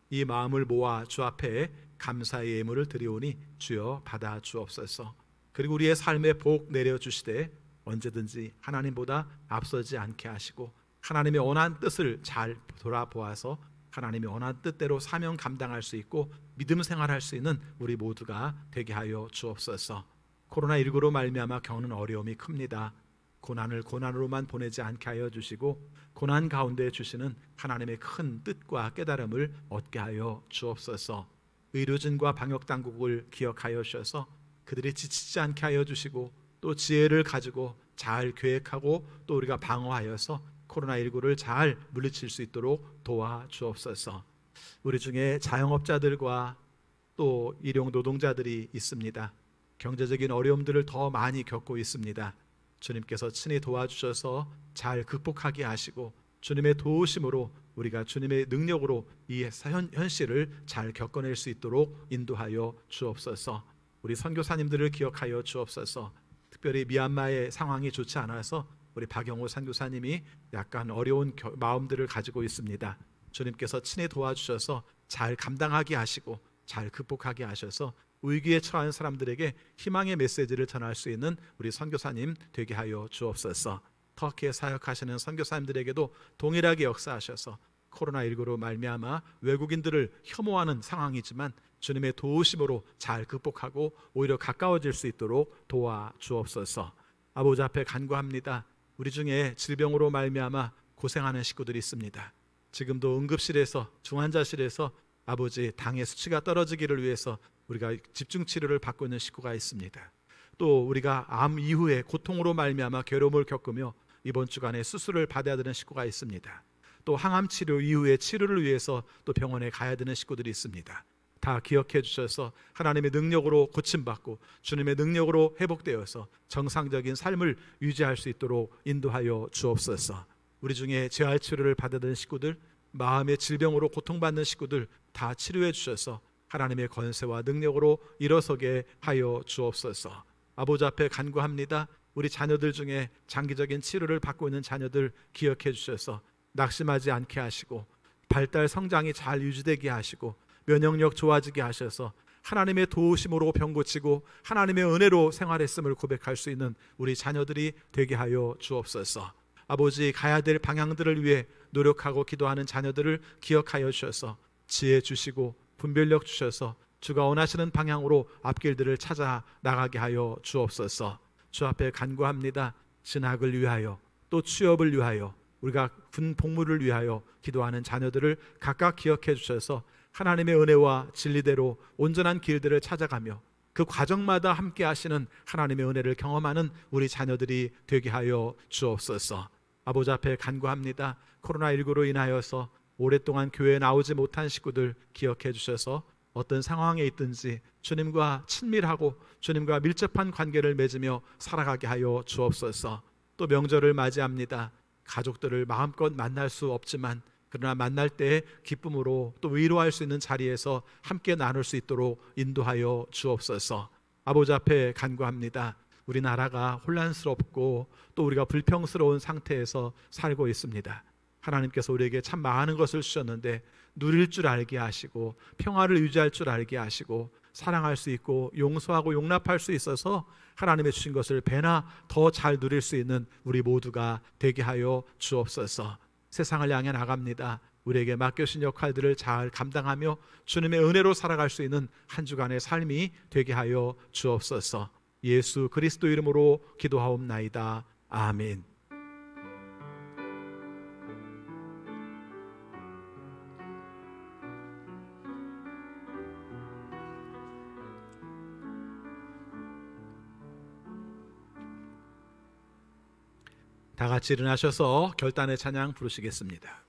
이 마음을 모아 주 앞에 감사의 예물을 드리오니 주여 받아 주옵소서. 그리고 우리의 삶에 복 내려주시되 언제든지 하나님보다 앞서지 않게 하시고 하나님의 원한 뜻을 잘 돌아보아서 하나님의 원한 뜻대로 사명 감당할 수 있고 믿음 생활할 수 있는 우리 모두가 되게 하여 주옵소서. 코로나19로 말미암아 겪는 어려움이 큽니다. 고난을 고난으로만 보내지 않게 하여 주시고 고난 가운데 주시는 하나님의 큰 뜻과 깨달음을 얻게 하여 주옵소서. 의료진과 방역당국을 기억하여 주셔서 그들이 지치지 않게 하여 주시고 또 지혜를 가지고 잘 계획하고 또 우리가 방어하여서 코로나19를 잘 물리칠 수 있도록 도와주옵소서. 우리 중에 자영업자들과 또 일용 노동자들이 있습니다. 경제적인 어려움들을 더 많이 겪고 있습니다. 주님께서 친히 도와주셔서 잘 극복하게 하시고 주님의 도우심으로 우리가 주님의 능력으로 이 현실을 잘 겪어낼 수 있도록 인도하여 주옵소서. 우리 선교사님들을 기억하여 주옵소서. 특별히 미얀마의 상황이 좋지 않아서 우리 박영호 선교사님이 약간 어려운 마음들을 가지고 있습니다. 주님께서 친히 도와주셔서 잘 감당하게 하시고 잘 극복하게 하셔서 위기에 처한 사람들에게 희망의 메시지를 전할 수 있는 우리 선교사님 되게 하여 주옵소서. 터키에 사역하시는 선교사님들에게도 동일하게 역사하셔서 코로나19로 말미암아 외국인들을 혐오하는 상황이지만 주님의 도우심으로 잘 극복하고 오히려 가까워질 수 있도록 도와주옵소서. 아버지 앞에 간구합니다. 우리 중에 질병으로 말미암아 고생하는 식구들이 있습니다. 지금도 응급실에서 중환자실에서 아버지 당의 수치가 떨어지기를 위해서 우리가 집중 치료를 받고 있는 식구가 있습니다. 또 우리가 암 이후에 고통으로 말미암아 괴로움을 겪으며 이번 주간에 수술을 받아야 되는 식구가 있습니다. 또 항암 치료 이후에 치료를 위해서 또 병원에 가야 되는 식구들이 있습니다. 다 기억해 주셔서 하나님의 능력으로 고침받고 주님의 능력으로 회복되어서 정상적인 삶을 유지할 수 있도록 인도하여 주옵소서. 우리 중에 재활 치료를 받아야 되는 식구들, 마음의 질병으로 고통받는 식구들 다 치료해 주셔서 하나님의 권세와 능력으로 일어서게 하여 주옵소서. 아버지 앞에 간구합니다. 우리 자녀들 중에 장기적인 치료를 받고 있는 자녀들 기억해 주셔서 낙심하지 않게 하시고 발달 성장이 잘 유지되게 하시고 면역력 좋아지게 하셔서 하나님의 도우심으로 병 고치고 하나님의 은혜로 생활했음을 고백할 수 있는 우리 자녀들이 되게 하여 주옵소서. 아버지 가야 될 방향들을 위해 노력하고 기도하는 자녀들을 기억하여 주셔서 지혜 주시고 분별력 주셔서 주가 원하시는 방향으로 앞길들을 찾아 나가게 하여 주옵소서. 주 앞에 간구합니다. 진학을 위하여 또 취업을 위하여 우리가 군 복무를 위하여 기도하는 자녀들을 각각 기억해 주셔서 하나님의 은혜와 진리대로 온전한 길들을 찾아가며 그 과정마다 함께 하시는 하나님의 은혜를 경험하는 우리 자녀들이 되게 하여 주옵소서. 아버지 앞에 간구합니다. 코로나19로 인하여서 오랫동안 교회에 나오지 못한 식구들 기억해 주셔서 어떤 상황에 있든지 주님과 친밀하고 주님과 밀접한 관계를 맺으며 살아가게 하여 주옵소서. 또 명절을 맞이합니다. 가족들을 마음껏 만날 수 없지만 그러나 만날 때 기쁨으로 또 위로할 수 있는 자리에서 함께 나눌 수 있도록 인도하여 주옵소서. 아버지 앞에 간구합니다. 우리나라가 혼란스럽고 또 우리가 불평스러운 상태에서 살고 있습니다. 하나님께서 우리에게 참 많은 것을 주셨는데 누릴 줄 알게 하시고 평화를 유지할 줄 알게 하시고 사랑할 수 있고 용서하고 용납할 수 있어서 하나님의 주신 것을 배나 더 잘 누릴 수 있는 우리 모두가 되게 하여 주옵소서. 세상을 향해 나갑니다. 우리에게 맡겨진 역할들을 잘 감당하며 주님의 은혜로 살아갈 수 있는 한 주간의 삶이 되게 하여 주옵소서. 예수 그리스도 이름으로 기도하옵나이다. 아멘. 다 같이 일어나셔서 결단의 찬양 부르시겠습니다.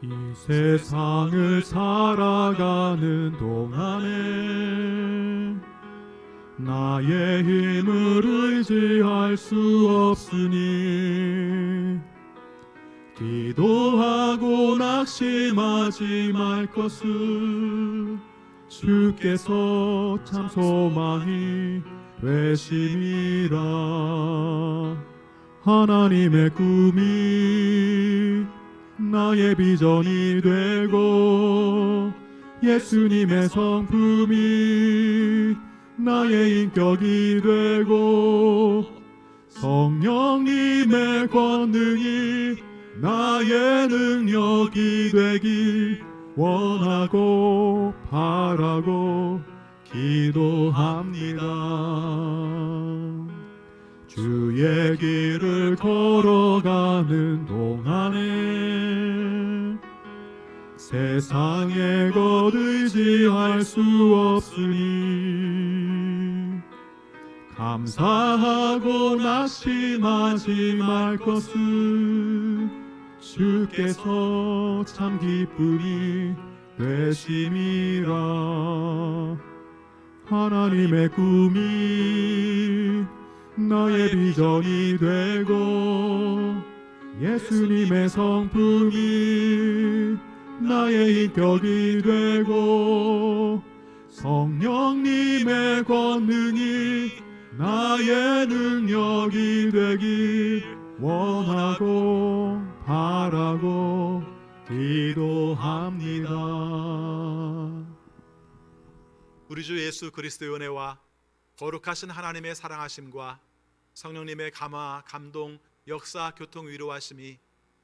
이 세상을 살아가는 동안에 나의 힘을 의지할 수 없으니 기도하고 낙심하지 말 것을 주께서 참 소망이 되심이라. 하나님의 꿈이 나의 비전이 되고 예수님의 성품이 나의 인격이 되고 성령님의 권능이 나의 능력이 되길 원하고 바라고 기도합니다. 주의 길을 걸어가는 동안에 세상에 것 의지할 수 없으니 감사하고 낙심하지 말 것을 주께서 참 기쁨이 되심이라. 하나님의 꿈이 나의 비전이 되고 예수님의 성품이 나의 인격이 되고 성령님의 권능이 나의 능력이 되길 원하고 바라고 기도합니다. 우리 주 예수 그리스도의 은혜와 거룩하신 하나님의 사랑하심과 성령님의 감화, 감동, 역사, 교통, 위로하심이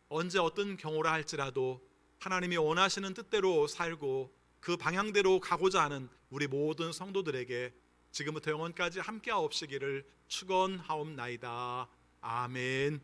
언제 어떤 경우라 할지라도 하나님이 원하시는 뜻대로 살고 그 방향대로 가고자 하는 우리 모든 성도들에게 지금부터 영원까지 함께하옵시기를 축원하옵나이다. 아멘.